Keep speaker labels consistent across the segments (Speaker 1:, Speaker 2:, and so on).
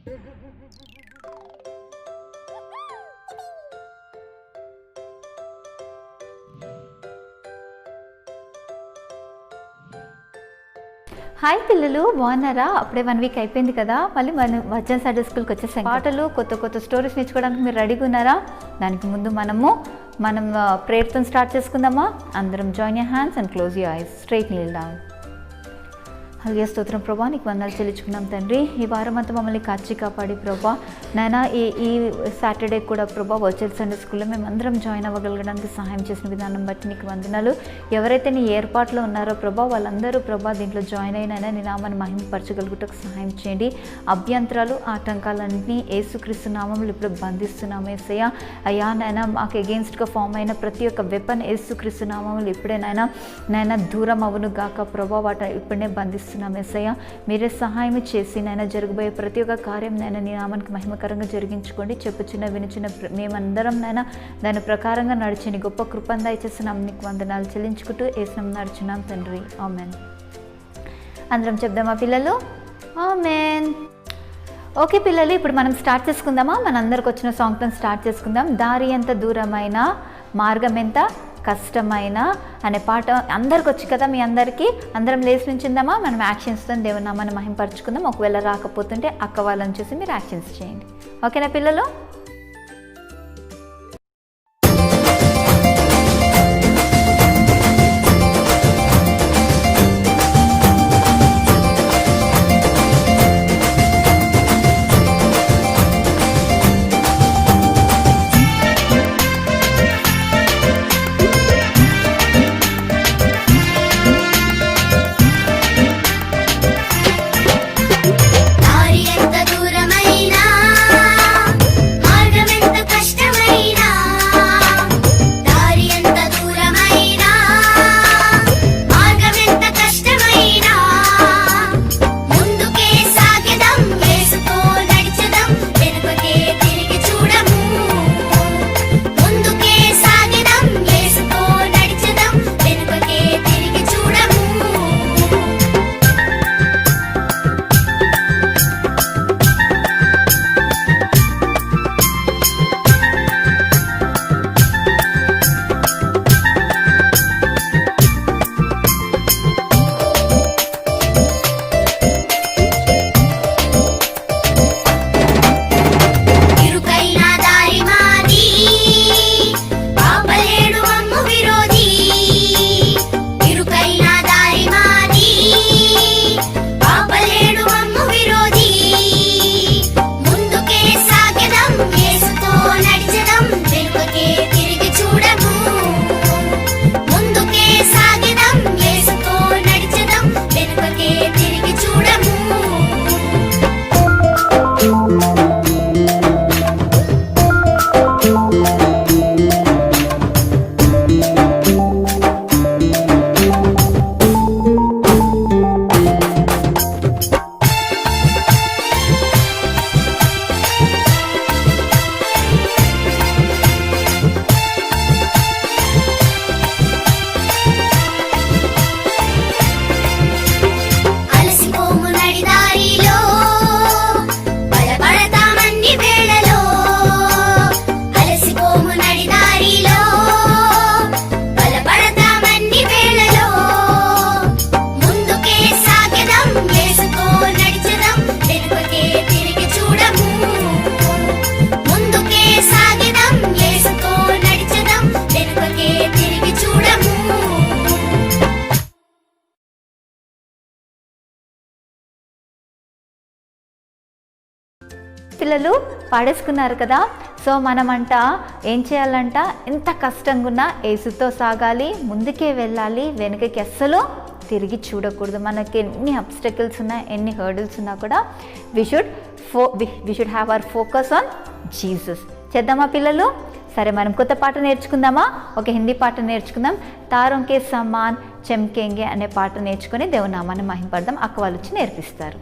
Speaker 1: Hi పిల్లలు, బాగున్నారా? అప్పుడే 1 వీక్ అయిపోయింది కదా, మళ్ళీ మనం వచన సండే స్కూల్కి వచ్చేసాం. పాటలు, కొత్త కొత్త స్టోరీస్ నేర్చుకోవడానికి మీరు రెడీగా ఉన్నారా? దానికి ముందు మనం ప్రేయర్తో స్టార్ట్ చేసుకుందామా? అందరం join your hands and close your eyes, straight kneel down. Hallelujah, స్తోత్రం ప్రభా, నీకు వందనాలు చెల్లించుకున్నాం తండ్రి. ఈ వారం అంతా మమ్మల్ని కాచి కాపాడి ప్రభా, నాయనా ఈ సాటర్డే కూడా ప్రభా వర్చువల్ సండే స్కూల్లో మేము అందరం జాయిన్ అవ్వగలగడానికి సహాయం చేసిన విధానం బట్టి నీకు వందనాలు. ఎవరైతే నీ ఏర్పాట్లో ఉన్నారో ప్రభా, వాళ్ళందరూ ప్రభా దీంట్లో జాయిన్ అయినైనా నీ నామాన్ని మహిమపరచగలుగుటకు సహాయం చేయండి. అభ్యంతరాలు, ఆటంకాలన్నీ యేసుక్రీస్తు నామములో ఇప్పుడు బంధిస్తున్నాము యేసయ్యా. అయ్యా నాయనా, మాకు అగెయిన్స్ట్గా ఫామ్ అయిన ప్రతి ఒక్క వెపన్ యేసుక్రీస్తు నామములో ఇప్పుడే నాయనా దూరం అవును గాక ప్రభా, వాటిని ఇప్పుడే బంధిస్తున్నాం యేసయ్యా. మీరే సహాయం చేసి నాయన జరగబోయే ప్రతి ఒక్క కార్యం నాయన నీ నామానికి మహిమకరంగా జరిగించుకోండి. చెప్పుచున్న వినుచున్న మేమందరం నాయన దాని ప్రకారంగా నడిచి నీ గొప్ప కృపను దయచేస్తున్నాం. నీకు వందనాలు చెల్లించుకుంటూ యేసునామమున నడుచున్నాం తండ్రి, ఆమెన్. అందరం చెప్దామా పిల్లలు? ఆమెన్. ఓకే పిల్లలు, ఇప్పుడు మనం స్టార్ట్ చేసుకుందామా? మనందరికి వచ్చిన సాంగ్తో స్టార్ట్ చేసుకుందాం. దారి ఎంత దూరమైన, మార్గం ఎంత కష్టమైన అనే పాట అందరికి వచ్చి కదా, మీ అందరికీ. అందరం లేచి నుంచిందామా? మనం యాక్షన్స్తో దేవుని నామాన్ని మహిమపరచుకుందాం. ఒకవేళ రాకపోతుంటే అక్క వాళ్ళని చూసి మీరు యాక్షన్స్ చేయండి. ఓకేనా పిల్లలు? పిల్లలు పాడేసుకున్నారు కదా. సో మనమంట ఏం చేయాలంట, ఎంత కష్టంగా ఉన్నా యేసుతో సాగాలి, ముందుకే వెళ్ళాలి, వెనుకకి అస్సలు తిరిగి చూడకూడదు. మనకి ఎన్ని అబ్స్టకిల్స్ ఉన్నా, ఎన్ని హర్డిల్స్ ఉన్నా కూడా we should have our focus on Jesus. చేద్దామా పిల్లలు? సరే, మనం కొత్త పాట నేర్చుకుందామా? ఒక హిందీ పాట నేర్చుకుందాం. తారోంకే సమాన్ చమ్కేంగే అనే పాట నేర్చుకొని దేవుని నామాన్ని మహిమపడదాం. అక్క వాళ్ళు వచ్చి నేర్పిస్తారు.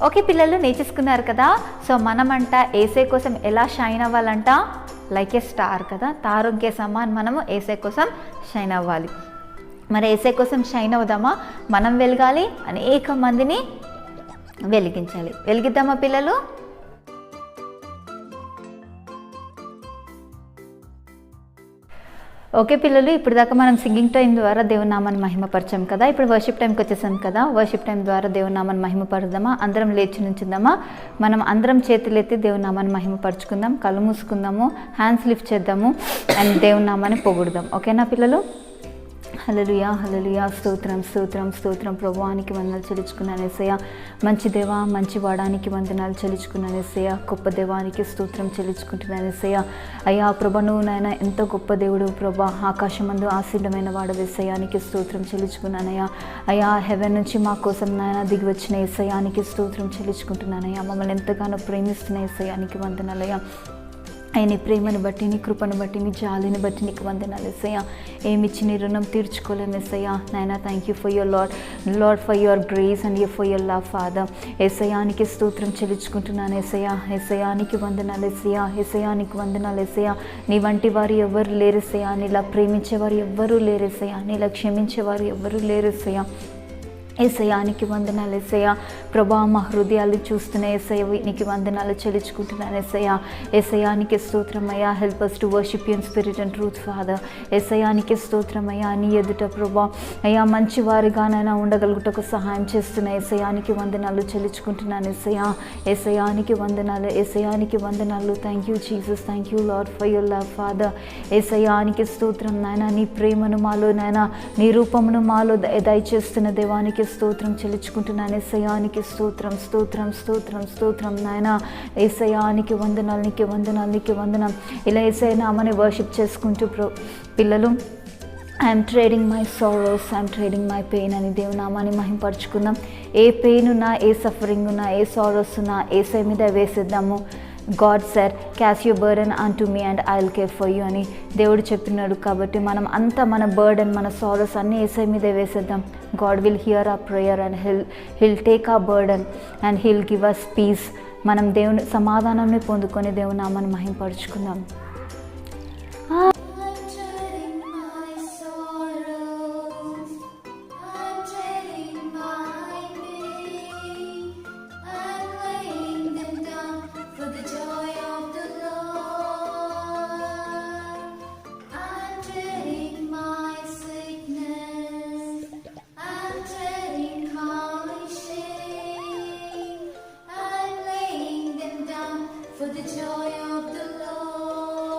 Speaker 1: ఓకే పిల్లలు, నేర్చేసుకున్నారు కదా. సో మనమంట ఏసే కోసం ఎలా షైన్ అవ్వాలంట, లైక్ ఏ స్టార్ కదా, తారుంకే సమాన్ మనము ఏసే కోసం షైన్ అవ్వాలి. మరి ఏసే కోసం షైన్ అవుదామా? మనం వెలగాలి, అనేక మందిని వెలిగించాలి. వెలిగిద్దామా పిల్లలు? ఓకే పిల్లలు, ఇప్పుడు దాకా మనం సింగింగ్ టైం ద్వారా దేవుని నామాన్ని మహిమపరచాం కదా. ఇప్పుడు వర్షిప్ టైంకి వచ్చేసాం కదా. వర్షిప్ టైం ద్వారా దేవుని నామాన్ని మహిమపరుద్దామా? అందరం లేచి నుంచుందామా? మనం అందరం చేతులెత్తి దేవుని నామాన్ని మహిమపరుచుకుందాం. కళ్ళు మూసుకుందాము, హ్యాండ్స్ లిఫ్ట్ చేద్దాము అండ్ దేవుని నామాన్ని పొగుడుదాం. ఓకేనా పిల్లలు? హల్లెలూయా హల్లెలూయా, స్తోత్రం స్తోత్రం స్తోత్రం. ప్రభువానికి వందనాలు చెల్లించుకున్నాను యేసయ్య. మంచి దేవా, మంచి వాడానికి వందనాలు చెల్లించుకున్నాను యేసయ్య. గొప్ప దేవానికి స్తోత్రం చెల్లించుకుంటున్నాను యేసయ్య. అయ్యా ప్రభా, నువ్వు నాయన ఎంతో గొప్ప దేవుడు ప్రభా. ఆకాశమందు ఆశీర్వమైన వాడు యేసయ్యానికి స్తోత్రం చెల్లించుకున్నానయ్యా. అయ్యా హెవెన్ నుంచి మా కోసం నాయన దిగి వచ్చిన యేసయ్యానికి స్తోత్రం చెల్లించుకుంటున్నానయ్యా. మమ్మల్ని ఎంతగానో ప్రేమిస్తున్న యేసయ్యానికి వందనాలయ్యా. నీ ప్రేమను బట్టి, నీ కృపను బట్టి, నీ జాలిని బట్టి నీకు వందనాలు యేసయ్య. ఏమిచ్చి నీ రుణం తీర్చుకోలేము యేసయ్య. నాయన thank you for your lord for your grace and for your love father. యేసయ్యానికి స్తోత్రం చెల్లించుకుంటున్నాను యేసయ్య. యేసయ్యానికి వందనాలు యేసయ్య. యేసయ్యానికి వందనాలు యేసయ్య. నీ వంటి వారు ఎవ్వరు లేరు యేసయ్య. నీలా ప్రేమించేవారు ఎవ్వరూ లేరు యేసయ్య. నీలా క్షమించేవారు ఎవ్వరూ లేరు యేసయ్య. యేసయ్యానికి వందనాలు యేసయ్య. ప్రభా, మా హృదయాలు చూస్తున్న యేసయ్య నీకు వందనాలు చెల్లించుకుంటున్నాను యేసయ్య. యేసయ్యానికి స్తోత్రమయ్యా. Help us to worship you in spirit and truth Father. యేసయ్యానికి స్తోత్రమయ్యా. నీ ఎదుట ప్రభా అయ్యా మంచివారిగానైనా ఉండగలుగుటకు సహాయం చేస్తున్న యేసయ్యానికి వందనాలు చెల్లించుకుంటున్నాను యేసయ్య. యేసయ్యానికి వందనాలు, యేసయ్యానికి వందనాలు. Thank you Jesus, thank you lord for your love father. యేసయ్యానికి స్తోత్రం నాయన. నీ ప్రేమను మాలో నాయన, నీ రూపమును మాలో దయచేస్తున్న దేవానికి స్తోత్రం చెల్లించుకుంటున్నాను యేసయ్యానికి స్తోత్రం స్తోత్రం స్తోత్రం స్తోత్రం నాయన. యేసయ్యానికి వందనాలు, నీకే వందనాలు, నీకే వందనం. ఇలా యేసయ్య నామని వర్షిప్ చేసుకుంటూ పిల్లలు I'm trading my sorrows, I'm trading my pain అని దేవుని నామాన్ని మహింపరచుకుందాం. ఏ పెయిన్ ఉన్నా, ఏ సఫరింగ్ ఉన్నా, ఏ సారోస్ ఉన్నా యేసయ్య మీద వేసేద్దాము. God said cast your burden unto me and I will care for you అని దేవుడు చెప్పినాడు. కాబట్టి మనం అంతా మన బర్డెన్, మన సారోస్ అన్నీ యేసయ్య మీదే వేసేద్దాం. God will hear our prayer and he'll take our burden and he'll give us peace. మనం దేవుని సమాధానాన్ని పొందుకొని దేవుని నామాన్ని మహింపరచుకుందాం.
Speaker 2: For the joy of the Lord.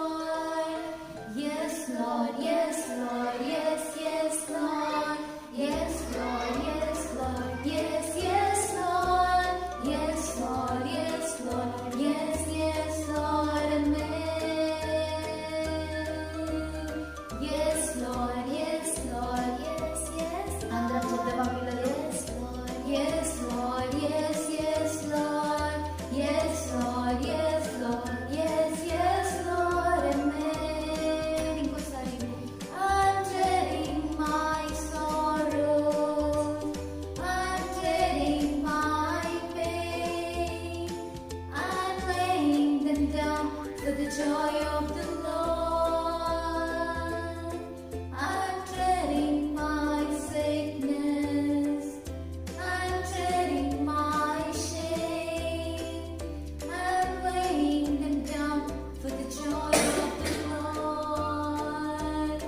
Speaker 1: joy of the Lord. I'm treading my sickness, I'm treading my shame, I'm weighing them down for the joy of the Lord.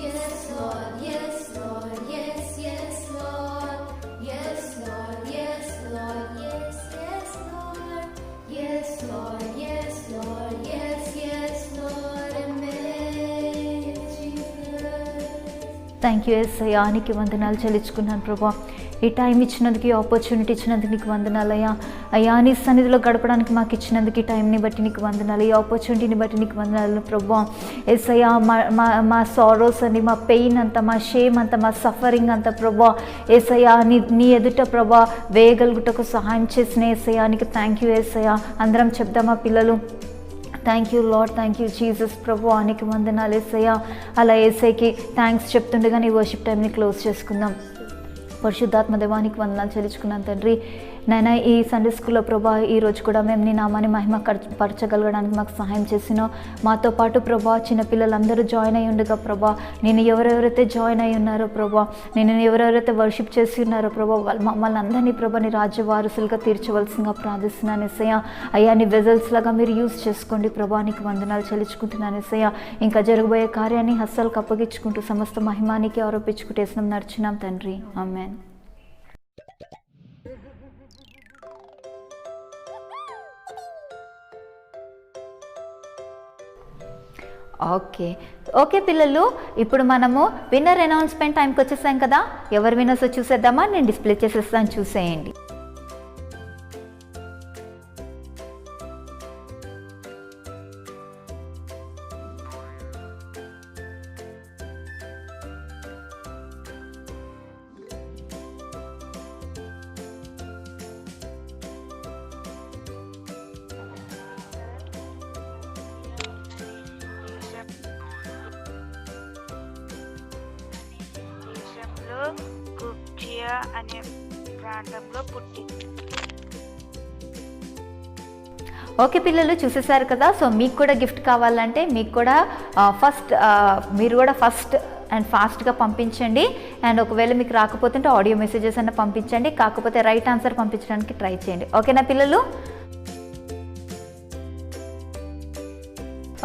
Speaker 1: Yes, Lord, yes, Lord, yes, yes, Lord, yes, Lord, yes, Lord, yes, yes, Lord, yes, Lord, yes, Lord, yes, yes, Lord, amen, Jesus. Thank you యేసయ్యా, నీకు వందనాలు చెల్లించుకున్నాను ప్రభా. ఈ time ఇచ్చినందుకు, ఈ opportunity ఇచ్చినందుకు నీకు వందనాలు అయ్యా. అయ్యా, నీ సన్నిధిలో గడపడానికి మాకు ఇచ్చినందుకు ఈ టైంని బట్టి నీకు వందనాలు, ఈ ఆపర్చునిటీని బట్టి నీకు వందనాలు ప్రభా. యేసయ్యా, మా సారోస్ అని, మా పెయిన్ అంతా, మా షేమ్ అంతా, మా సఫరింగ్ అంతా ప్రభా యేసయ్యా నీ ఎదుట ప్రభా వేయగలుగుటకు సహాయం చేసిన యేసయ్యా నీకు థ్యాంక్ యూ యేసయ్యా. అందరం చెప్దామా పిల్లలు? Thank you lord, thank you Jesus ప్రభు, నీకు వందనాలు యేసయ్యా. అలా యేసయ్యకి థ్యాంక్స్ చెప్తుండగా నీ వర్షిప్ టైంని క్లోజ్ చేసుకుందాం. పరిశుద్ధాత్మ దేవానికి వందనాలు చెల్లించుకున్నాను తండ్రి. నైనా ఈ సండే స్కూల్లో ప్రభా ఈరోజు కూడా మేము నీ నామాన్ని మహిమ పరచగలగడానికి మాకు సహాయం చేసినావు. మాతో పాటు ప్రభా చిన్నపిల్లలందరూ జాయిన్ అయి ఉండగా ప్రభా, నేను ఎవరెవరైతే జాయిన్ అయి ఉన్నారో ప్రభా, నేను ఎవరెవరైతే వర్షిప్ చేసి ఉన్నారో ప్రభా, మమ్మల్ని అందరినీ ప్రభా నీ రాజ్య వారసులుగా తీర్చవలసిందిగా ప్రార్థిస్తున్నాను యేసయ్యా. అయ్యా, నీ వెజల్స్ లాగా మీరు యూజ్ చేసుకోండి ప్రభా, నీకు వందనాలు చెల్లించుకుంటున్నాను యేసయ్యా. ఇంకా జరగబోయే కార్యాన్ని హస్తాలకు అప్పగించుకుంటూ సమస్త మహిమానికి ఆరోపించుకుంటేసినాం నడుచున్నాం తండ్రి, ఆమేన్. ఓకే పిల్లలు, ఇప్పుడు మనము విన్నర్ అనౌన్స్మెంట్ టైంకి వచ్చేసాం కదా. ఎవరు విన్నర్స్ చూసేద్దామా? నేను డిస్ప్లే చేసేస్తాను, చూసేయండి.
Speaker 2: గుప్జియా అనే ప్రాంతంలో పుట్టింది.
Speaker 1: ఓకే పిల్లలు, చూసేశారు కదా. సో మీకు కూడా గిఫ్ట్ కావాలంటే మీకు కూడా మీరు కూడా ఫస్ట్ అండ్ ఫాస్ట్గా పంపించండి. అండ్ ఒకవేళ మీకు రాకపోతుంటే ఆడియో మెసేజెస్ అన్న పంపించండి, కాకపోతే రైట్ ఆన్సర్ పంపించడానికి ట్రై చేయండి. ఓకేనా పిల్లలు?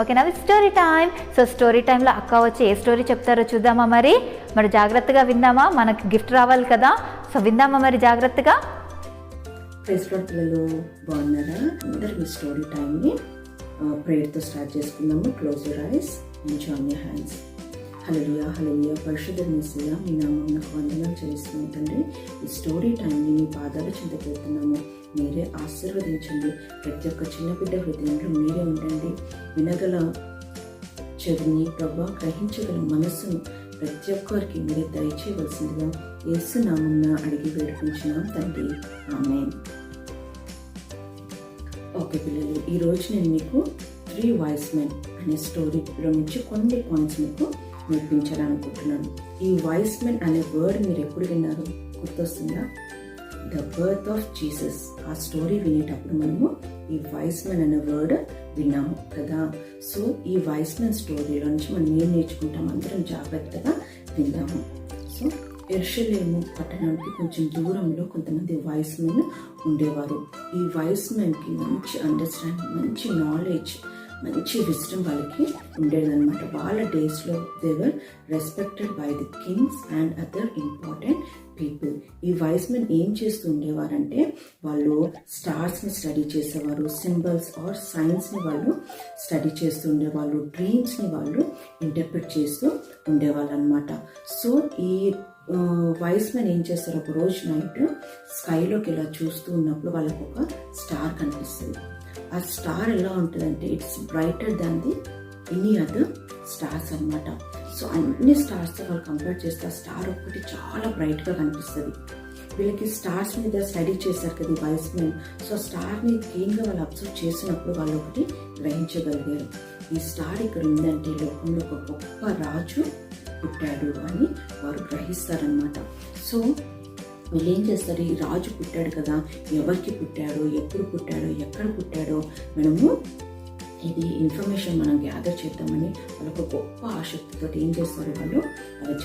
Speaker 1: ఓకేనా? Story time. సో స్టోరీ టైంలో అక్క వచ్చి ఏ స్టోరీ చెప్తారో చూద్దామా? మరి జాగ్రత్తగా విందామా? మనకు గిఫ్ట్ రావాలి కదా. సో విందామా మరి జాగ్రత్తగా?
Speaker 3: ప్రైజ్ లార్డ్ పిల్లలు, బాగున్నారా? అందరూ మీ స్టోరీ టైంని ప్రేయర్తో స్టార్ట్ చేసుకుందాము. Close your eyes and join your hands. Hallelujah, hallelujah. పరిశుద్ధ యేసయ్యా, మీ నామం నాకు వందనాలు చెల్లిస్తున్నాను తండ్రి. ఈ స్టోరీ టైంని మీ పాదాల చింత పెడుతున్నాము. మీరే ఆశీర్వదించండి. ప్రతి ఒక్క చిన్న బిడ్డ హృదయంలో మీరే ఉండండి. వినగల చెవిని ప్రభా, గ్రహించగల మనస్సును ప్రతి ఒక్కరికి మీరే దయచేయవలసిందిగా యేసు నామమున అడిగి వేడుకుంటున్నాం తండ్రి, ఆమేన్. ఓకే పిల్లలు, ఈరోజు నేను మీకు 3 wise men అనే స్టోరీలో నుంచి కొన్ని పాయింట్స్ మీకు నేర్పించాలనుకుంటున్నాను. ఈ wise men అనే వర్డ్ మీరు ఎప్పుడు విన్నారు? గుర్తొస్తుందా? The birth of Jesus. ఆ స్టోరీ వినేటప్పుడు మనము ఈ wise men అనే వర్డ్ విన్నాము కదా. సో ఈ wise men స్టోరీలో నుంచి మనం ఏం నేర్చుకుంటాం? అందరం జాగ్రత్తగా విందాము. సో యెరూషలేము పట్టణానికి కొంచెం దూరంలో కొంతమంది wise men ఉండేవారు. ఈ wise menకి మంచి అండర్స్టాండింగ్, మంచి నాలెడ్జ్, మంచి విజ్డమ్ వాళ్ళకి ఉండేదన్నమాట. వాళ్ళ డేస్లో they were respected by the kings and other important people. ఈ వైస్ మెన్ ఏం చేస్తూ ఉండేవారంటే వాళ్ళు స్టార్స్ని స్టడీ చేసేవారు, సింబల్స్ ఆర్ సైన్స్ని వాళ్ళు స్టడీ చేస్తూ ఉండేవాళ్ళు, డ్రీమ్స్ని వాళ్ళు ఇంటర్ప్రిట్ చేస్తూ ఉండేవాళ్ళు అనమాట. సో ఈ వైస్ మెన్ ఏం చేస్తారు, ఒక రోజు నైట్ స్కైలోకి ఇలా చూస్తూ ఉన్నప్పుడు వాళ్ళకు ఒక స్టార్ కనిపిస్తుంది. ఆ స్టార్ ఎలా ఉంటుందంటే it's brighter than the any other stars అనమాట. సో అన్ని స్టార్స్తో వాళ్ళు కంపేర్ చేస్తే ఆ స్టార్ ఒకటి చాలా బ్రైట్గా కనిపిస్తుంది. వీళ్ళకి స్టార్స్ మీద స్టడీ చేశారు కదా వైస్ మెన్. సో స్టార్ని క్లీన్గా వాళ్ళు అబ్జర్వ్ చేసినప్పుడు వాళ్ళు ఒకటి గ్రహించగలిగారు. ఈ స్టార్ ఇక్కడ ఉందంటే లోకంలో ఒక గొప్ప రాజు పుట్టాడు అని వారు గ్రహిస్తారనమాట. సో వీళ్ళు ఏం చేస్తారు, ఈ రాజు పుట్టాడు కదా, ఎవరికి పుట్టాడో, ఎప్పుడు పుట్టాడో, ఎక్కడ పుట్టాడో మనము ఇది ఇన్ఫర్మేషన్ మనం గ్యాదర్ చేద్దామని వాళ్ళు ఒక గొప్ప ఆసక్తితో ఏం చేస్తారు, వాళ్ళ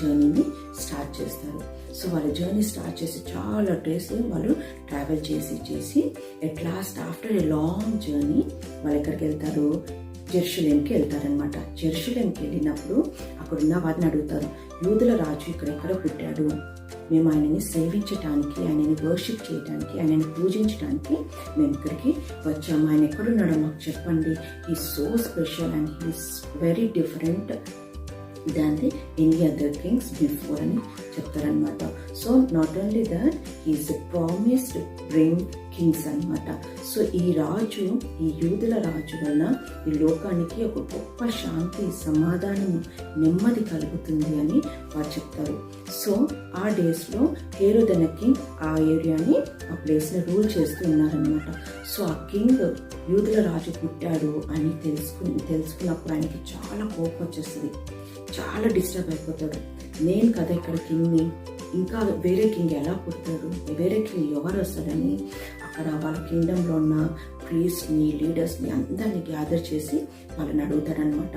Speaker 3: జర్నీని స్టార్ట్ చేస్తారు. సో వాళ్ళ జర్నీ స్టార్ట్ చేసి చాలా డేస్ వాళ్ళు ట్రావెల్ చేసి at last after a long journey వాళ్ళు ఎక్కడికి వెళ్తారు, జెరూసలేంకి వెళ్తారనమాట. జెరూసలేంకి వెళ్ళినప్పుడు అక్కడున్న వారిని అడుగుతారు, యూదుల రాజు ఇక్కడెక్కడ పుట్టాడు, మేము ఆయనని సేవించడానికి, ఆయనని వర్షిప్ చేయడానికి, ఆయనని పూజించడానికి మేము ఇక్కడికి వచ్చాము. ఆయన ఎక్కడున్నాడో మాకు చెప్పండి. He so special and he's very different than the any other Kings before అని చెప్తారనమాట. So not only that he's promised bring Kings అనమాట. సో ఈ రాజు, ఈ యూదుల రాజు వలన ఈ లోకానికి ఒక గొప్ప శాంతి, సమాధానము, నెమ్మది కలుగుతుంది అని వారు చెప్తారు. సో ఆ డేస్లో హేరోద్ అనే కింగ్ ఆ ఏరియాని, ఆ ప్లేస్ని రూల్ చేస్తూ ఉన్నారనమాట. సో ఆ కింగ్ యూదుల రాజు పుట్టాడు అని తెలుసుకున్నప్పుడు ఆయనకి చాలా కోపం వచ్చేస్తుంది, చాలా డిస్టర్బ్ అయిపోతాడు. నేను కదా ఇక్కడ కింగ్ని, ఇంకా వేరే కింగ్ ఎలా పుడతాడు, వేరే కింగ్ ఎవరు వస్తాడని అక్కడ వాళ్ళ కింగ్డంలో ఉన్న ప్రీస్ట్ని, లీడర్స్ని అందరినీ గ్యాదర్ చేసి వాళ్ళని అడుగుతాడనమాట.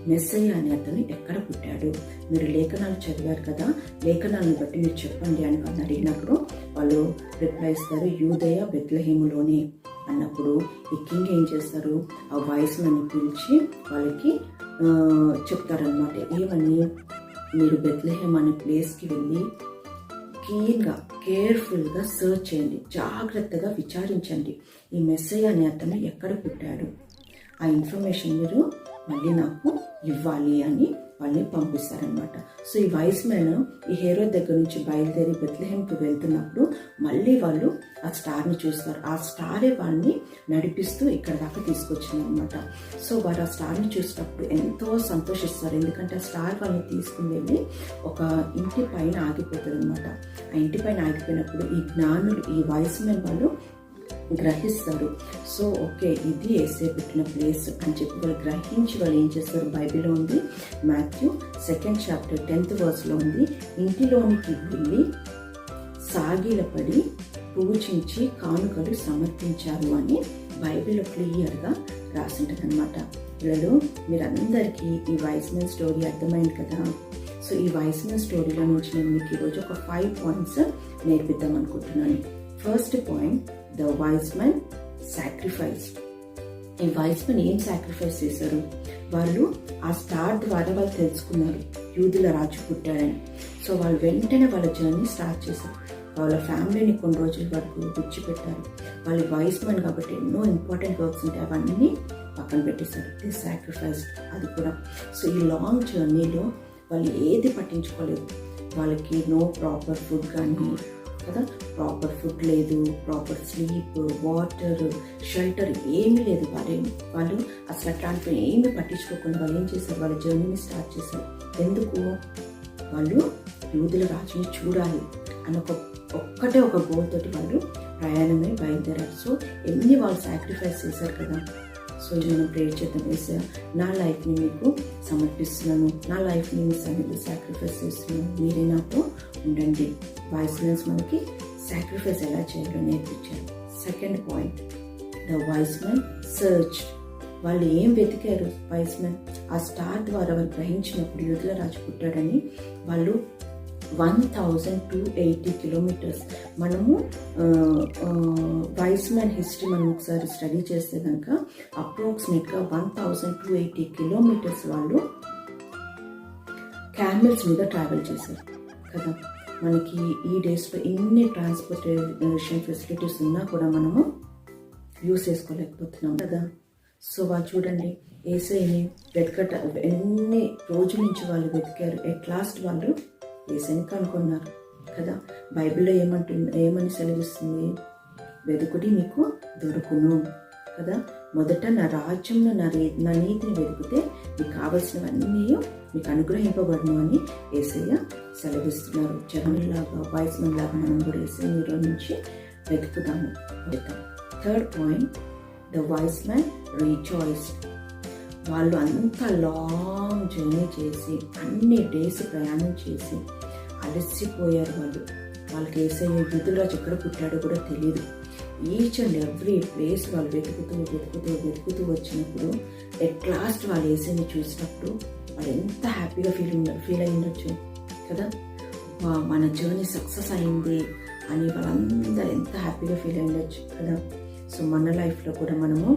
Speaker 3: మెస్సయ్య అనే అతను ఎక్కడ పుట్టాడు, మీరు లేఖనాలు చదివారు కదా, లేఖనాలను బట్టి మీరు చెప్పండి అని అడిగినప్పుడు వాళ్ళు రిప్లై ఇస్తారు, యూదయ బెత్లెహేములోనే అన్నప్పుడు ఈ కింగ్ ఏం చేస్తారు, ఆ వాయిస్ ని పిలిచి వాళ్ళకి చెప్తారనమాట. ఏమని, మీరు బెత్లెహేమ్ అనే ప్లేస్కి వెళ్ళి క్లీన్గా, కేర్ఫుల్గా సర్చ్ చేయండి, జాగ్రత్తగా విచారించండి, ఈ మెస్సయ్య అనే అతను ఎక్కడ పుట్టాడు, ఆ ఇన్ఫర్మేషన్ మీరు మళ్ళీ నాకు ఇవ్వాలి అని వాళ్ళని పంపిస్తారనమాట. సో ఈ వైస్ మ్యాన్ ఈ హేరోద్ దగ్గర నుంచి బయలుదేరి బెత్లెహేమ్కి వెళ్తున్నప్పుడు మళ్ళీ వాళ్ళు ఆ స్టార్ని చూస్తారు. ఆ స్టారే వాళ్ళని నడిపిస్తూ ఇక్కడ దాకా తీసుకొచ్చిందనమాట. సో వారు ఆ స్టార్ని చూసినప్పుడు ఎంతో సంతోషిస్తారు, ఎందుకంటే ఆ స్టార్ వాళ్ళని తీసుకుని వెళ్ళి ఒక ఇంటి పైన ఆగిపోతుంది అనమాట. ఆ ఇంటి పైన ఆగిపోయినప్పుడు ఈ జ్ఞానులు, ఈ వైస్ మ్యాన్ వాళ్ళు గ్రహిస్తారు. సో ఓకే, ఇది యేసే పుట్టిన ప్లేస్ అని చెప్పి వాళ్ళు గ్రహించి వాళ్ళు ఏం చేస్తారు, బైబిల్లో ఉంది, Matthew 2nd chapter 10th verse ఉంది, ఇంటిలోనికి వెళ్ళి సాగిలపడి పూజించి కానుకలు సమర్పించారు అని బైబిల్లో క్లియర్గా రాసింటది అనమాట. పిల్లలు, మీరందరికీ ఈ వైస్ మ్యాన్ స్టోరీ అర్థమైంది కదా. సో ఈ వైస్ మ్యాన్ స్టోరీలో నుంచి నేను మీకు ఈరోజు ఒక 5 points నేర్పిద్దాం అనుకుంటున్నాను. First point, the wise man sacrifice. ఈ వైస్ మ్యాన్ ఏం సాక్రిఫైస్ చేశారు, వాళ్ళు ఆ స్టార్ ద్వారా వాళ్ళు తెలుసుకున్నారు యూదుల రాజు పుట్టాడని. సో వాళ్ళు వెంటనే వాళ్ళ జర్నీ స్టార్ట్ చేశారు. వాళ్ళ ఫ్యామిలీని కొన్ని రోజుల వరకు విడిచిపెట్టారు. వాళ్ళు వైస్ మ్యాన్ కాబట్టి ఎన్నో ఇంపార్టెంట్ వర్క్స్ ఉంటాయి, అవన్నీ పక్కన పెట్టేశారు. ది సాక్రిఫైస్ అది కూడా. సో ఈ లాంగ్ జర్నీలో వాళ్ళు ఏది పట్టించుకోలేదు. వాళ్ళకి నో ప్రాపర్ ఫుడ్ కానీ కదా, ప్రాపర్ ఫుడ్ లేదు, ప్రాపర్ స్లీప్, వాటర్, షెల్టర్ ఏమీ లేదు. వాళ్ళు అసలు అట్లాంటివి ఏమీ పట్టించుకోకుండా వాళ్ళు ఏం చేశారు, వాళ్ళ జర్నీని స్టార్ట్ చేశారు. ఎందుకు, వాళ్ళు యూదుల రాజుని చూడాలి అని ఒక్కటే ఒక గోల్ తోటి వాళ్ళు ప్రయాణమే బయలుదేరారు. సో ఎన్ని వాళ్ళు సాక్రిఫైస్ చేశారు కదా. సో నేను ప్రేయర్ చేద్దాం, వేసా నా లైఫ్ని మీకు సమర్పిస్తున్నాను, నా లైఫ్ని మీ సన్నిధిలో సాక్రిఫైస్ చేస్తున్నాను, మీరే నాతో ఉండండి. వైస్ మ్యాన్స్ మనకి సాక్రిఫైస్ ఎలా చేయాలో నేర్పించారు. Second point, the wise man search. వాళ్ళు ఏం వెతికారు వైస్ మ్యాన్, ఆ స్టార్ ద్వారా వాళ్ళు గ్రహించినప్పుడు యూదుల రాజు పుట్టాడని వాళ్ళు 1280 kilometers. మనము వైస్ మ్యాన్ హిస్టరీ మనం ఒకసారి స్టడీ చేస్తే కనుక అప్రాక్సిమేట్గా 1280 kilometers వాళ్ళు క్యామెల్స్ మీద ట్రావెల్ చేశారు కదా. మనకి ఈ డేస్లో ఇన్ని ట్రాన్స్పోర్టేషన్ ఫెసిలిటీస్ ఉన్నా కూడా మనము యూస్ చేసుకోలేకపోతున్నాం కదా. సో వాళ్ళు చూడండి, యేసయ్యని ఎన్ని రోజుల నుంచి వాళ్ళు వెతికారు. ఎట్ లాస్ట్ వాళ్ళు యేసయ్యని కనుక్కున్నారు కదా. బైబిల్లో ఏమని సెలవిస్తుంది, వెతుకుడి మీకు దొరుకును కదా. మొదట నా రాజ్యంలో నా నీతిని వెతికితే మీకు కావలసినవన్నీ మీకు అనుగ్రహింపబడను అని యేసయ్య సెలవిస్తున్నారు. జనంలాగా, వైస్ మ్యాన్ లాగా మనం కూడా యేసయ్య నుంచి వెతుకుదాము. Third point, the wise man rejoiced. వాళ్ళు అంత లాంగ్ జర్నీ చేసి అన్ని డేస్ ప్రయాణం చేసి అలసిపోయారు. వాళ్ళకి యేసయ్య యూదుల రాజు ఎక్కడ పుట్టాడో కూడా తెలియదు. ఈచ్ అండ్ ఎవ్రీ ప్లేస్ వాళ్ళు వెతుకుతూ వచ్చినప్పుడు ఎట్ లాస్ట్ వాళ్ళు ఏసైని చూసినప్పుడు వాళ్ళు ఎంత హ్యాపీగా ఫీల్ అయి ఉండొచ్చు కదా. మన జర్నీ సక్సెస్ అయింది అని వాళ్ళందరూ ఎంత హ్యాపీగా ఫీల్ అయి ఉండొచ్చు కదా. సో మన లైఫ్లో కూడా మనము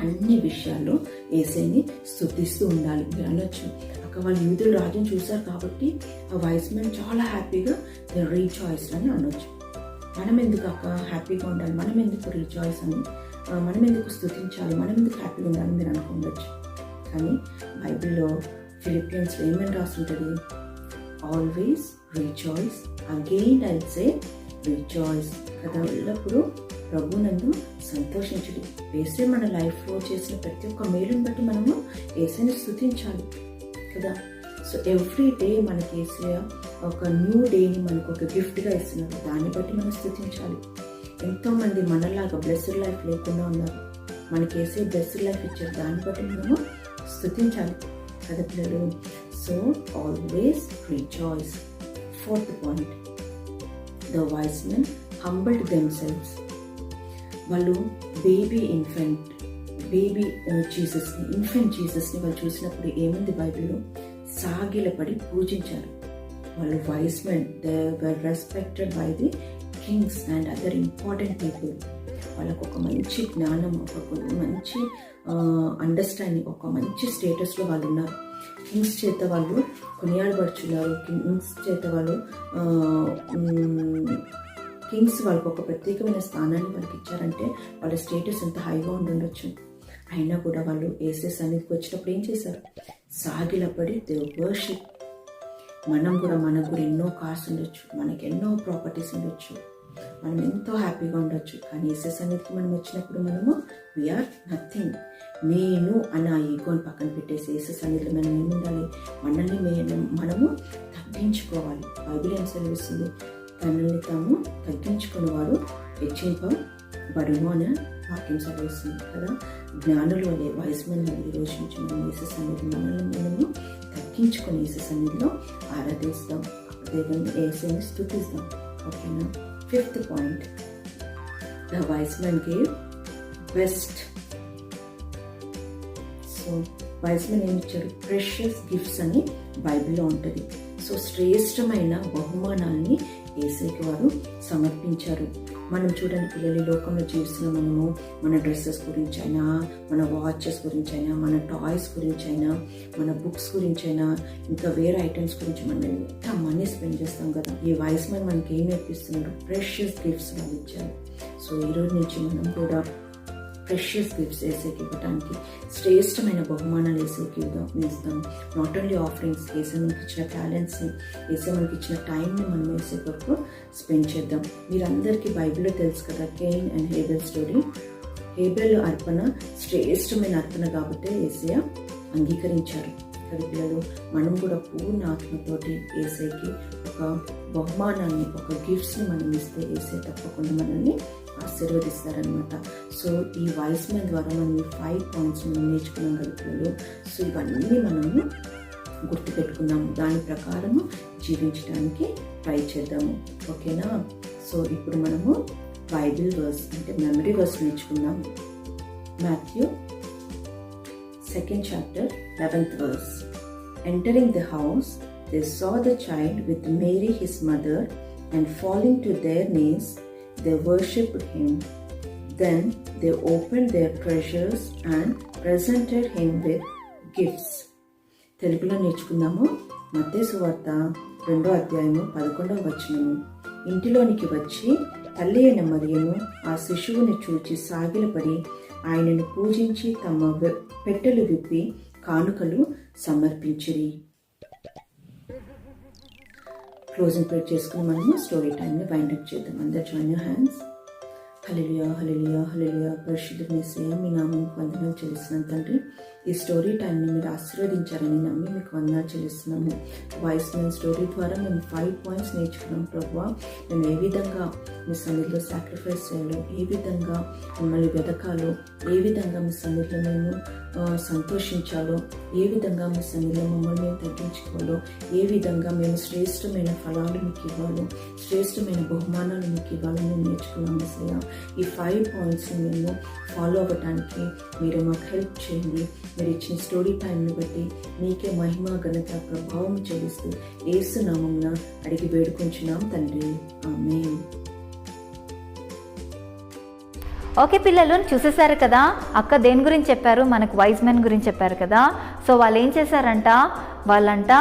Speaker 3: అన్ని విషయాల్లో ఏసైని స్తుతిస్తూ ఉండాలి. మీరు అనొచ్చు, అక్క వాళ్ళు యూదుల రాజుని చూశారు కాబట్టి ఆ వైస్ మెన్ చాలా హ్యాపీగా రీచాయిస్ అని అనొచ్చు. మనం ఎందుకు అక్క హ్యాపీగా ఉండాలి, మనం ఎందుకు రీచాయిస్ అని, మనం ఎందుకు స్తుతించాలి, మనం ఎందుకు హ్యాపీగా ఉండాలని మీరు అనుకోవచ్చు. కానీ బైబిల్లో ఫిలిపియన్స్లో ఏమని రాస్తుంటుంది, ఆల్వేస్ రీచాయిస్, అగైన్ ఐ సే రీచాయిస్ కదా. ఎల్లప్పుడూ ప్రభునందు సంతోషించండి. ఏసే మన లైఫ్లో చేసిన ప్రతి ఒక్క మేలుని బట్టి మనము ఏసైని స్తుతించాలి కదా. సో ఎవ్రీ డే మనకి ఏసే ఒక న్యూ డేని మనకు ఒక గిఫ్ట్గా ఇస్తున్నారు, దాన్ని బట్టి మనం స్తుతించాలి. ఎంతోమంది మనలాగా బ్లెస్డ్ లైఫ్ లేకుండా ఉన్నారు, మనకి ఏసే బ్లెస్డ్ లైఫ్ ఇచ్చారు, దాన్ని బట్టి మనము స్తుతించాలి కదా పిల్లలు. So always rejoice. Fourth point, the wise men humbled themselves. వాళ్ళు ఇన్ఫెంట్ జీసస్ని వాళ్ళు చూసినప్పుడు ఏముంది బైబిల్లో, సాగిలపడి పూజించారు. వాళ్ళు wise men, they were respected by the kings and other important people. వాళ్ళకు ఒక మంచి జ్ఞానం, ఒక మంచి అండర్స్టాండింగ్, ఒక మంచి స్టేటస్లో వాళ్ళు ఉన్నారు. కింగ్స్ చేత వాళ్ళు కొనియాడబడుచున్నారు. కింగ్స్ వాళ్ళకు ఒక ప్రత్యేకమైన స్థానాన్ని వాళ్ళకి ఇచ్చారంటే వాళ్ళ స్టేటస్ ఎంత హైగా ఉండొచ్చు. అయినా కూడా వాళ్ళు ఏసే సన్నిధికి వచ్చినప్పుడు ఏం చేశారు, సాగిలపడి దే వర్షిప్. మనకు కూడా ఎన్నో కార్స్ ఉండొచ్చు, మనకి ఎన్నో ప్రాపర్టీస్ ఉండొచ్చు, మనం ఎంతో హ్యాపీగా ఉండొచ్చు. కానీ ఏసే సన్నిధికి మనం వచ్చినప్పుడు మనము వీఆర్ నథింగ్. నేను అన్న ఈగోని పక్కన పెట్టేసి ఏసే సన్నిధిలో మనం ఏముండాలి, మనము తగ్గించుకోవాలి. బైబిల్ ఏం సెలవిస్తుంది, తనని తాము తగ్గించుకున్న వాడు హెచ్చింపబడును అనే వాక్యం సెలవిస్తుంది కదా. జ్ఞానులు అనే వైస్ మెన్ ఈ రోజు నుంచి మనం ఏసే సన్నిధి మనము తగ్గించుకొని ఏసే సన్నిధిలో ఆరాధిస్తాం, దేవుని ఏసైని స్తుతిస్తాం. ఓకేనా. Fifth point, the wise men gave best. So wise men ఏమి ఇచ్చారు, ప్రెషియస్ గిఫ్ట్స్ అని బైబిల్లో ఉంటుంది. సో శ్రేష్టమైన బహుమానాల్ని ఏసైకి వారు సమర్పించారు. మనం చూడండి పిల్లలు, లోకంలో జీవిస్తున్న మనము మన డ్రెస్సెస్ గురించి అయినా, మన వాచెస్ గురించి అయినా, మన టాయ్స్ గురించి అయినా, మన బుక్స్ గురించి అయినా, ఇంకా వేరే ఐటమ్స్ గురించి మనం ఎంత మనీ స్పెండ్ చేస్తాం కదా. ఈ వైస్ మెన్ మనకి ఏం నేర్పిస్తున్నారు, ప్రెషియస్ గిఫ్ట్స్ వాళ్ళు ఇచ్చారు. సో ఈరోజు నుంచి మనం కూడా ప్రెషియస్ గిఫ్ట్స్ ఏసైకి ఇవ్వడానికి, శ్రేష్టమైన బహుమానాలు ఏసైకి ఇస్తాం. నాట్ ఓన్లీ ఆఫరింగ్స్, ఏసై మనకి ఇచ్చిన టాలెంట్స్ని, ఏసై మనకి ఇచ్చిన టైంని మనం ఏసై కొరకు స్పెండ్ చేద్దాం. మీరందరికీ బైబిల్లో తెలుసు కదా కెయిన్ అండ్ హేబెల్ స్టోరీ. హేబెల్ అర్పణ శ్రేష్టమైన అర్పణ కాబట్టి ఏసయ్య అంగీకరించారు కదా పిల్లలు. మనం కూడా పూర్ణ ఆత్మతోటి ఏసైకి ఒక బహుమానాన్ని, ఒక గిఫ్ట్స్ని మనం ఇస్తే ఏసై తప్పకుండా మనల్ని ఆశీర్వదిస్తారనమాట. సో ఈ వైస్ మెన్ ద్వారా మనం 5 పాయింట్స్ మనం నేర్చుకున్నాం కదా పిల్లలు. సో ఇవన్నీ మనము గుర్తుపెట్టుకున్నాము, దాని ప్రకారము జీవించడానికి ట్రై చేద్దాము. ఓకేనా. సో ఇప్పుడు మనము బైబిల్ వర్స్ అంటే మెమరీ వర్స్ నేర్చుకున్నాము. Matthew 2nd chapter 11th verse. Entering the house, they saw the child with Mary his mother, and falling to their knees, they worshipped him. Then they opened their treasures and presented him with gifts. తెలుగులో నేర్చుకుందాము. మత్తయి సువార్త 2వ అధ్యాయము 11వ వచనము. ఇంటిలోనికి వచ్చి తల్లి అయిన మరియను ఆ శిశువుని చూచి సాగిలపడి ఆయనను పూజించి తమ పెట్టెలు విప్పి కానుకలు సమర్పించిరి. క్లోజింగ్ ప్రేయర్ చేసుకుని మనము స్టోరీ టైంని వైండప్ చేద్దాం. అందరు join your hands. Hallelujah hallelujah hallelujah. పరిశుద్ధ యేసయ్యా, మీ నామానికి వందనాలు చెల్లిస్తున్నాను తండ్రి. ఈ స్టోరీ టైంని మీరు ఆశీర్వదించారని నమ్మి మీకు వందనాలు చెల్లిస్తున్నాము. వాయిస్ మెన్ స్టోరీ ద్వారా మేము 5 పాయింట్స్ నేర్చుకున్నాం ప్రభువా. మేము ఏ విధంగా మీ సన్నిధిలో సాక్రిఫైస్ చేయాలో, ఏ విధంగా మిమ్మల్ని వెతకాలో, ఏ విధంగా మీ సన్నిధిలో మేము సంతోషించాలో, ఏ విధంగా మీ సన్నిధిలో మమ్మల్ని మేము తగ్గించుకోవాలో, ఏ విధంగా మేము శ్రేష్టమైన ఫలాలు మీకు ఇవ్వాలో, శ్రేష్టమైన బహుమానాలు మీకు ఇవ్వాలో మేము నేర్చుకున్నాం యేసయ్యా. ఈ 5 పాయింట్స్ని మేము ఫాలో అవ్వటానికి మీరు మాకు హెల్ప్ చేయండి. మీరు ఇచ్చిన స్టోరీ టైంని బట్టి మీకే మహిమ ఘనత ప్రభావం చెల్లిస్తూ యేసు నామమున అడిగి వేడుకొంచున్నాం తండ్రి, ఆమేన్.
Speaker 1: ఓకే పిల్లలు, చూసేశారు కదా అక్క దేని గురించి చెప్పారు, మనకు వైజ్ మెన్ గురించి చెప్పారు కదా. సో వాళ్ళు ఏం చేశారంట, వాళ్ళంట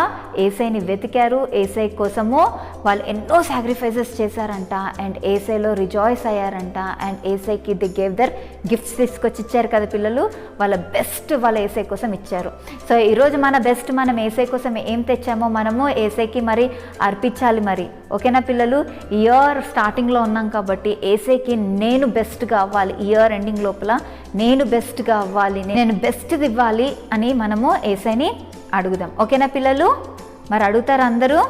Speaker 1: ఏసైని వెతికారు, ఏసై కోసము వాళ్ళు ఎన్నో సాక్రిఫైసెస్ చేశారంట. అండ్ ఏసైలో రిజాయిస్ అయ్యారంట. అండ్ ఏసైకి ది గేవ్ దర్ గిఫ్ట్స్ తీసుకొచ్చి ఇచ్చారు కదా పిల్లలు, వాళ్ళ బెస్ట్ వాళ్ళ ఏసై కోసం ఇచ్చారు. సో ఈరోజు మన బెస్ట్ మనం ఏసై కోసం ఏం తెచ్చామో మనము ఏసైకి మరి అర్పించాలి మరి. ఓకేనా పిల్లలు, ఇయర్ స్టార్టింగ్లో ఉన్నాం కాబట్టి ఏసైకి నేను బెస్ట్గా అవ్వాలి, ఇయర్ ఎండింగ్ లోపల నేను బెస్ట్గా అవ్వాలి, నేను బెస్ట్ది ఇవ్వాలి అని మనము ఏసైని అడుగుదాం. ఓకేనా పిల్లలు, మరి అడుగుతారు అందరూ?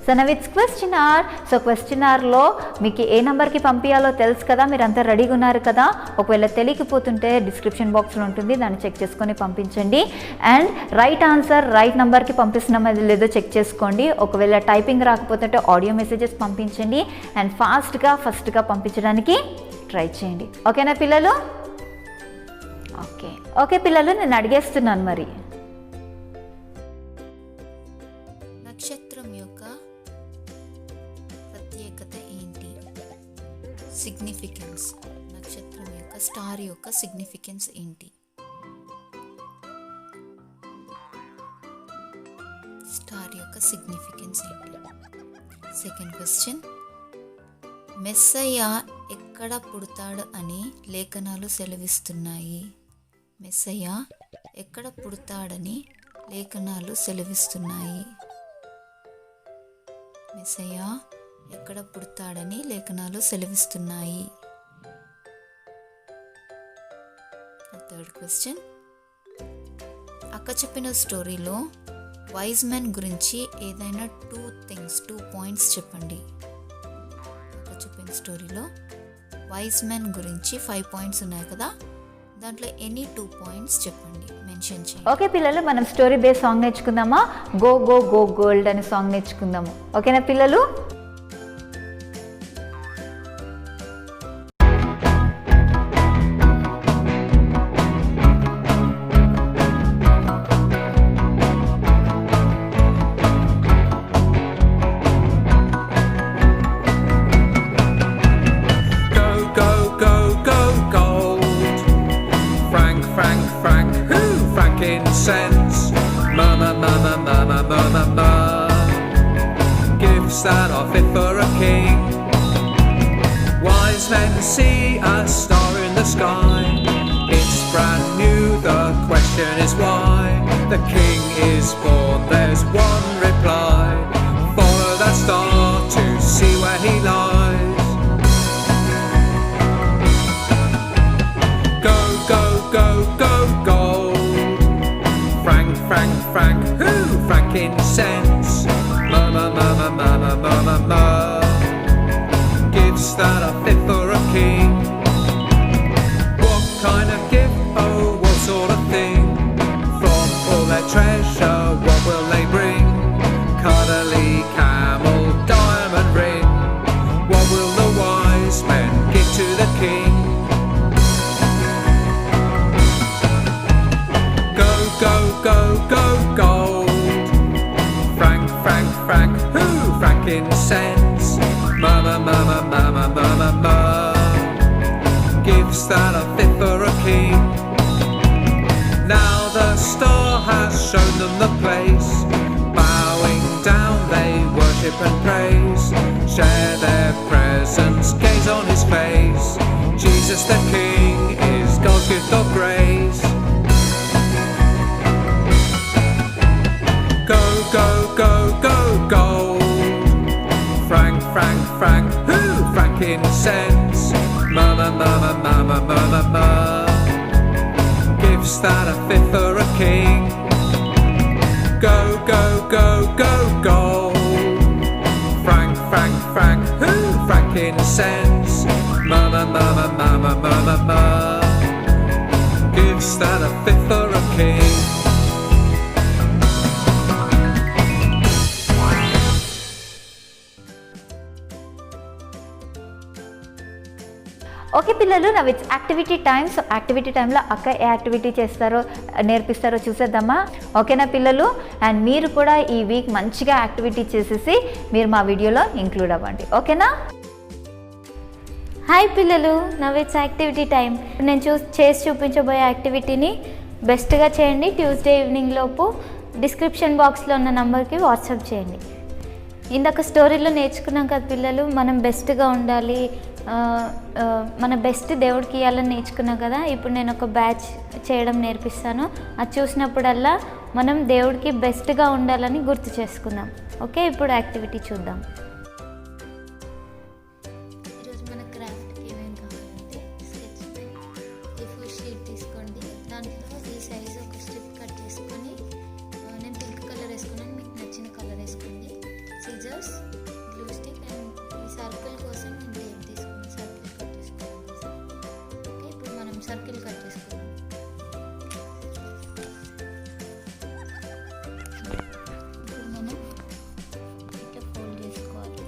Speaker 1: So now it's question hour. So question ఆర్లో మీకు ఏ నెంబర్కి పంపించాలో తెలుసు కదా, మీరు అంతా రెడీగా ఉన్నారు కదా. ఒకవేళ తెలియకపోతుంటే డిస్క్రిప్షన్ బాక్స్లో ఉంటుంది, దాన్ని చెక్ చేసుకొని పంపించండి. అండ్ రైట్ ఆన్సర్ రైట్ నెంబర్కి పంపిస్తున్నామో లేదో చెక్ చేసుకోండి. ఒకవేళ టైపింగ్ రాకపోతుంటే ఆడియో మెసేజెస్ పంపించండి. అండ్ ఫస్ట్గా పంపించడానికి ట్రై చేయండి. ఓకేనా పిల్లలు? ఓకే పిల్లలు, నేను అడిగేస్తున్నాను మరి.
Speaker 4: నక్షత్రం యొక్క ప్రత్యేకత ఏంటి? సిగ్నిఫికెన్స్. నక్షత్రం యొక్క స్టార్ యొక్క సిగ్నిఫికెన్స్ ఏంటి? స్టార్ యొక్క సిగ్నిఫికెన్స్ ఏంటి? సెకండ్ క్వశ్చన్, మెస్సయ్య ఎక్కడ పుడతాడు అని లేఖనాలు సెలవిస్తున్నాయి? మెస్సయ్య ఎక్కడ పుడతాడని లేఖనాలు సెలవిస్తున్నాయి? మెస్సయ్య ఎక్కడ పుడతాడని లేఖనాలు సెలవిస్తున్నాయి? థర్డ్ క్వశ్చన్, అక్క చెప్పిన స్టోరీలో వైజ్ మెన్ గురించి ఏదైనా 2 పాయింట్స్ చెప్పండి. చెప్పిన స్టోరీలో వైజ్ మెన్ గురించి 5 పాయింట్స్ ఉన్నాయి కదా, దాంట్లో ఎనీ 2 పాయింట్స్ చెప్పండి, మెన్షన్ చేయండి.
Speaker 1: ఓకే పిల్లలు, మనం స్టోరీ బేస్ సాంగ్ నేర్చుకుందామా? గో గో గో గోల్డ్ అనే సాంగ్ నేర్చుకుందాము. ఓకేనా పిల్లలు?
Speaker 5: Frankincense, murmur, murmur, murmur, murmur, murmur. Gifts that are fit for a king. Wise men see a star in the sky. It's brand new, the question is why. The king is born, there's one reply. Follow that star to see where he lies. Go, go, go, go, go. Frank, who? Frankincense, murmur, murmur, murmur, murmur, murmur. Gifts that are fit for a king. What kind of gift? Oh, what sort of thing? From all their treasure, what will they bring? Cuddly camel, diamond ring. What will the wise men give to the king? Go, go, go, go, gold. Frank, who? Frankincense, murmur, murmur, murmur, murmur, murmur. Gifts that are fit for a king. Now the star has shown them the place. Bowing down they worship and praise. Share their presence, gaze on his face. Jesus the King is God's gift of grace. Go, go, go, go, gold. Frank, who? Frankincense, murmur, murmur, murmur, murmur, murmur. Gifts that are fit for a king. Go, go, go, go, gold. Frank, who? Frankincense, murmur, murmur, murmur, murmur, murmur. Gifts that are fit for a king.
Speaker 1: Okay పిల్లలు, now it's activity time. So activity టైంలో అక్క ఏ activity చేస్తారో నేర్పిస్తారో చూసేద్దామా? ఓకేనా పిల్లలు? And మీరు కూడా ఈ వీక్ మంచిగా యాక్టివిటీ చేసేసి మీరు మా వీడియోలో ఇంక్లూడ్ అవ్వండి. ఓకేనా?
Speaker 6: హాయ్ పిల్లలు, నవ్ ఇట్స్ యాక్టివిటీ టైం. నేను చేసి చూపించబోయే యాక్టివిటీని బెస్ట్గా చేయండి. ట్యూస్డే ఈవినింగ్ లోపు డిస్క్రిప్షన్ బాక్స్లో ఉన్న నంబర్కి వాట్సాప్ చేయండి. ఇందాక స్టోరీలో నేర్చుకున్నాం కదా పిల్లలు, మనం బెస్ట్గా ఉండాలి, మన బెస్ట్ దేవుడికి ఇవ్వాలని నేర్చుకున్నాం కదా. ఇప్పుడు నేను ఒక బ్యాచ్ చేయడం నేర్పిస్తాను. అది చూసినప్పుడల్లా మనం దేవుడికి బెస్ట్గా ఉండాలని గుర్తు చేసుకుందాం. ఓకే, ఇప్పుడు యాక్టివిటీ చూద్దాం.
Speaker 4: ఈరోజు మన క్రాఫ్ట్కి ఏమేమి కావాలంటే స్కెచ్ పెన్, A4 షీట్ తీసుకోండి. దాంట్లో ఈ సైజు ఒక స్ట్రిప్ కట్ చేసుకొని, నేను పింక్ కలర్ వేసుకున్నాను, మీకు నచ్చిన కలర్ వేసుకోండి. సిజర్స్, గ్లూ స్టిక్ అండ్ ఈ సర్కిల్ కోసం నేను టేప్ తీసుకున్నాను, సర్కిల్ కట్ చేసుకోవడం కోసం. ఓకే, ఇప్పుడు మనం సర్కిల్ కట్ చేసుకుందాం. ఇప్పుడు మనం ఇట్లా ఫోల్డ్ చేసుకోవాలి.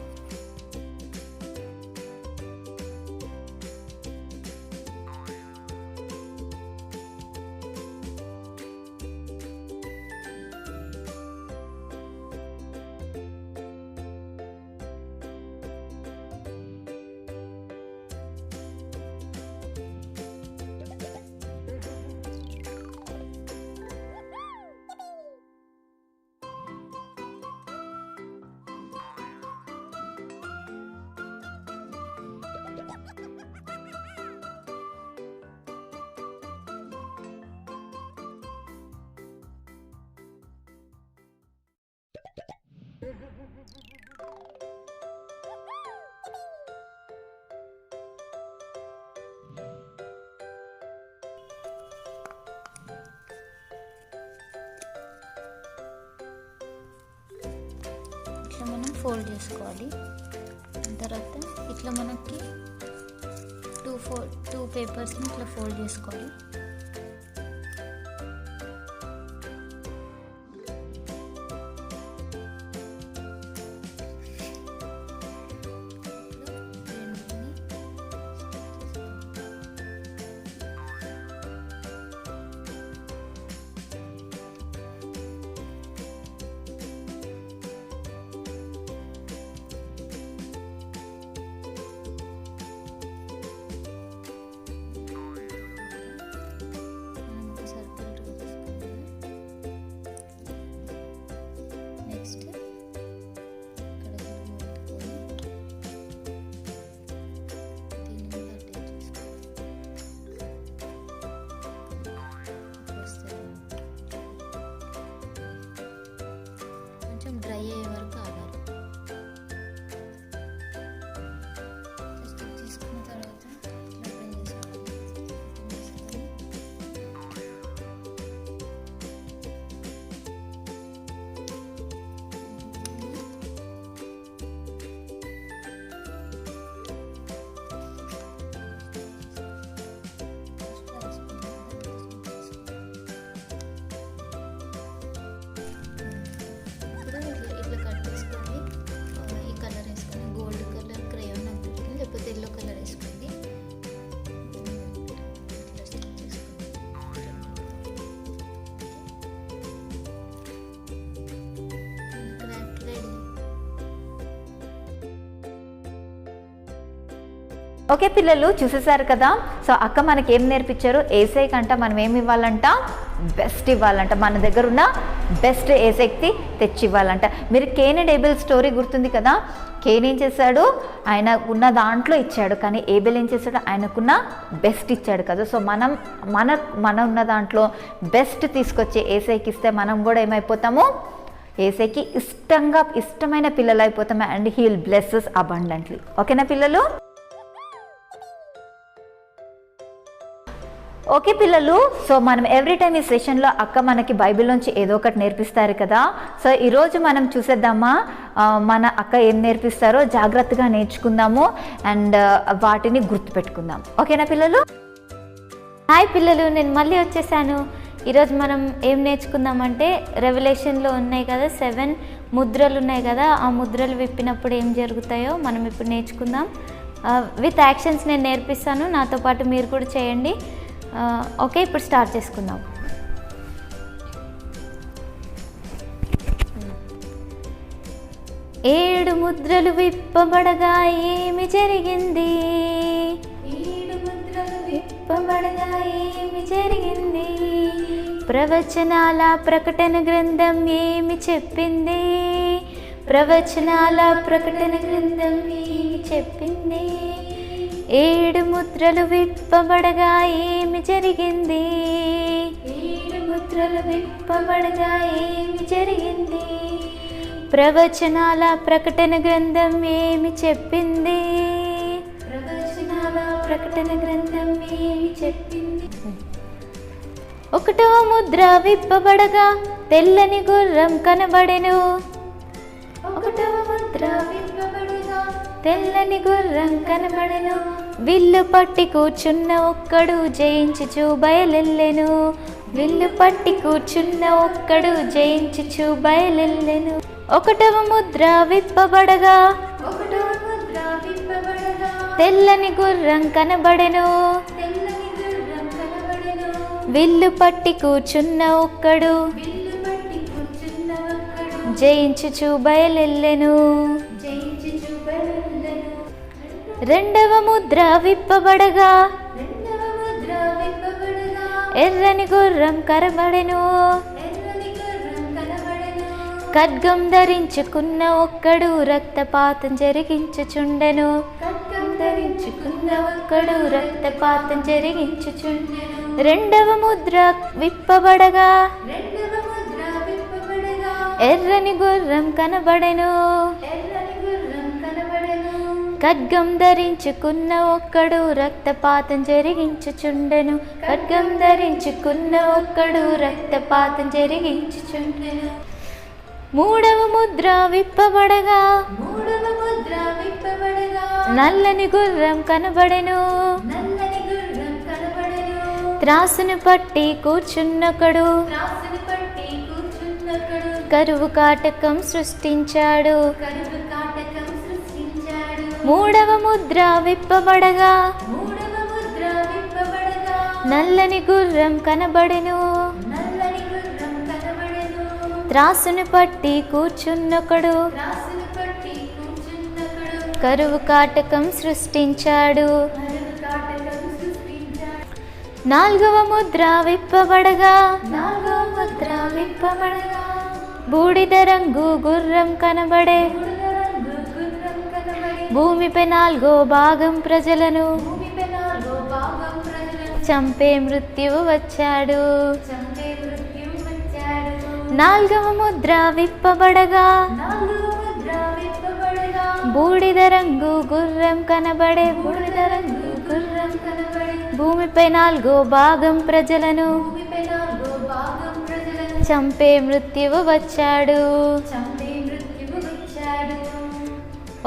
Speaker 4: ఇట్లా మనం ఫోల్డ్ చేసుకోవాలి. తర్వాత ఇట్లా మనకి టూ పేపర్స్ని ఇట్లా ఫోల్డ్ చేసుకోవాలి. నెక్స్ట్ ఇక్కడ పెట్టుకొని దీన్ని కూడా అటాచ్ చేసుకోవాలి. వస్తుంది. కొంచెం డ్రై అయ్యే వరకు ఆగాలి. జస్ట్ తీసుకున్న తర్వాత ఇట్లా ఓపెన్ చేసుకోవాలి. ఇట్లా కట్ చేసుకొని ఈ కలర్ వేసుకొని, గోల్డ్ కలర్ క్రేయాన్ నాకు దొరికింది, లేకపోతే ఎల్లో కలర్ వేసుకోండి. ఇట్లా స్టిక్ చేసుకోండి. Craft ready.
Speaker 1: ఓకే పిల్లలు, చూసేసారు కదా. సో అక్క మనకి ఏం నేర్పించారు? ఏసై కంట మనం ఏమి ఇవ్వాలంట? బెస్ట్ ఇవ్వాలంట. మన దగ్గర ఉన్న బెస్ట్ ఏసైకి తెచ్చి ఇవ్వాలంట. మీరు కేన్ అండ్ ఏబెల్ స్టోరీ గుర్తుంది కదా. కేన్ ఏం చేశాడు? ఆయన ఉన్న దాంట్లో ఇచ్చాడు, కానీ ఏబెల్ ఏం చేశాడు? ఆయనకున్న బెస్ట్ ఇచ్చాడు కదా. సో మన ఉన్న దాంట్లో బెస్ట్ తీసుకొచ్చి ఏసైకి ఇస్తే మనం కూడా ఏమైపోతాము? ఏసైకి ఇష్టమైన పిల్లలు అయిపోతాము. And he will bless us abundantly. ఓకేనా పిల్లలు? ఓకే పిల్లలు, సో మనం ఎవ్రీ టైం ఈ సెషన్లో అక్క మనకి బైబిల్ నుంచి ఏదో ఒకటి నేర్పిస్తారు కదా. సో ఈరోజు మనం చూసేద్దామా మన అక్క ఏం నేర్పిస్తారో జాగ్రత్తగా నేర్చుకుందాము అండ్ వాటిని గుర్తుపెట్టుకుందాం. ఓకేనా పిల్లలు?
Speaker 6: హాయ్ పిల్లలు, నేను మళ్ళీ వచ్చేసాను. ఈరోజు మనం ఏం నేర్చుకుందామంటే రెవల్యూషన్లో ఉన్నాయి కదా 7 ముద్రలు ఉన్నాయి కదా, ఆ ముద్రలు విప్పినప్పుడు ఏం జరుగుతాయో మనం ఇప్పుడు నేర్చుకుందాం. విత్ యాక్షన్స్ నేను నేర్పిస్తాను, నాతో పాటు మీరు కూడా చేయండి. ఓకే, ఇప్పుడు స్టార్ట్ చేసుకుందాం. ఏడు ముద్రలు విప్పబడగా ఏమి జరిగింది? ఏడు ముద్రలు విప్పబడగా ఏమి జరిగింది? ప్రవచనాల ప్రకటన గ్రంథం ఏమి చెప్పింది? ప్రవచనాల ప్రకటన గ్రంథం ఏమి చెప్పింది? ఏడు ముద్రలు విప్పబడగా ఏమి జరిగింది? ఏడు ముద్రలు విప్పబడగా ఏమి జరిగింది? ప్రవచనాల ప్రకటన గ్రంథం ఏమి చెప్పింది? ప్రవచనాల ప్రకటన గ్రంథం ఏమి చెప్పింది? ఒకటవ ముద్ర విప్పబడగా తెల్లని గుర్రం కనబడెను. ఒకటవ ముద్ర విప్పబడగా తెల్లని గుర్రం కనబడెను. విల్లు పట్టి కూర్చున్న ఒక్కడు జయించుచు బయలెల్లెను. విల్లు పట్టి కూర్చున్న ఒక్కడు జయించుచు బయలెల్లెను. ఒకటవ ముద్ర విప్పబడగా తెల్లని గుర్రం కనబడెను. విల్లు పట్టి కూర్చున్న ఒక్కడు జయించుచు బయలెల్లెను. రెండవ ముద్ర విప్పబడగా ఎర్రని గుర్రం కనబడెను. ఖడ్గం ధరించుకున్న ఒక్కడు రక్తపాతం జరిగించుచుండెను. ఖడ్గం ధరించుకున్న ఒక్కడు రక్తపాతం జరిగించుచుండెను. రెండవ ముద్ర విప్పబడగా ఎర్రని గుర్రం కనబడెను. ఖడ్గం ధరించుకున్న ఒక్కడు రక్తపాతం జరిగించుచుండెను. ఖడ్గం ధరించుకున్న ఒక్కడు రక్తపాతం జరిగించుచుండెను. మూడవ ముద్ర విప్పబడగా నల్లని గుర్రం కనబడెను. త్రాసును పట్టి కూర్చున్నొకడు కరువు కాటకం సృష్టించాడు. మూడవ ముద్ర విప్పబడగా నల్లని గుర్రం కనబడెను. త్రాసును పట్టి కూర్చున్నొకడు కరువు కాటకం సృష్టించాడు. నాలుగవ ముద్ర విప్పబడగా బూడిద రంగు గుర్రం కనబడే. భూమిపై నాలుగో భాగం ప్రజలను చంపే మృత్యువు వచ్చాడు. నాలుగవ ముద్ర విప్పబడగా బూడిద రంగు గుర్రం కనబడే. బూడిద రంగు గుర్రం కనబడే. భూమిపై నాలుగో భాగం ప్రజలను చంపే మృత్యువు వచ్చాడు.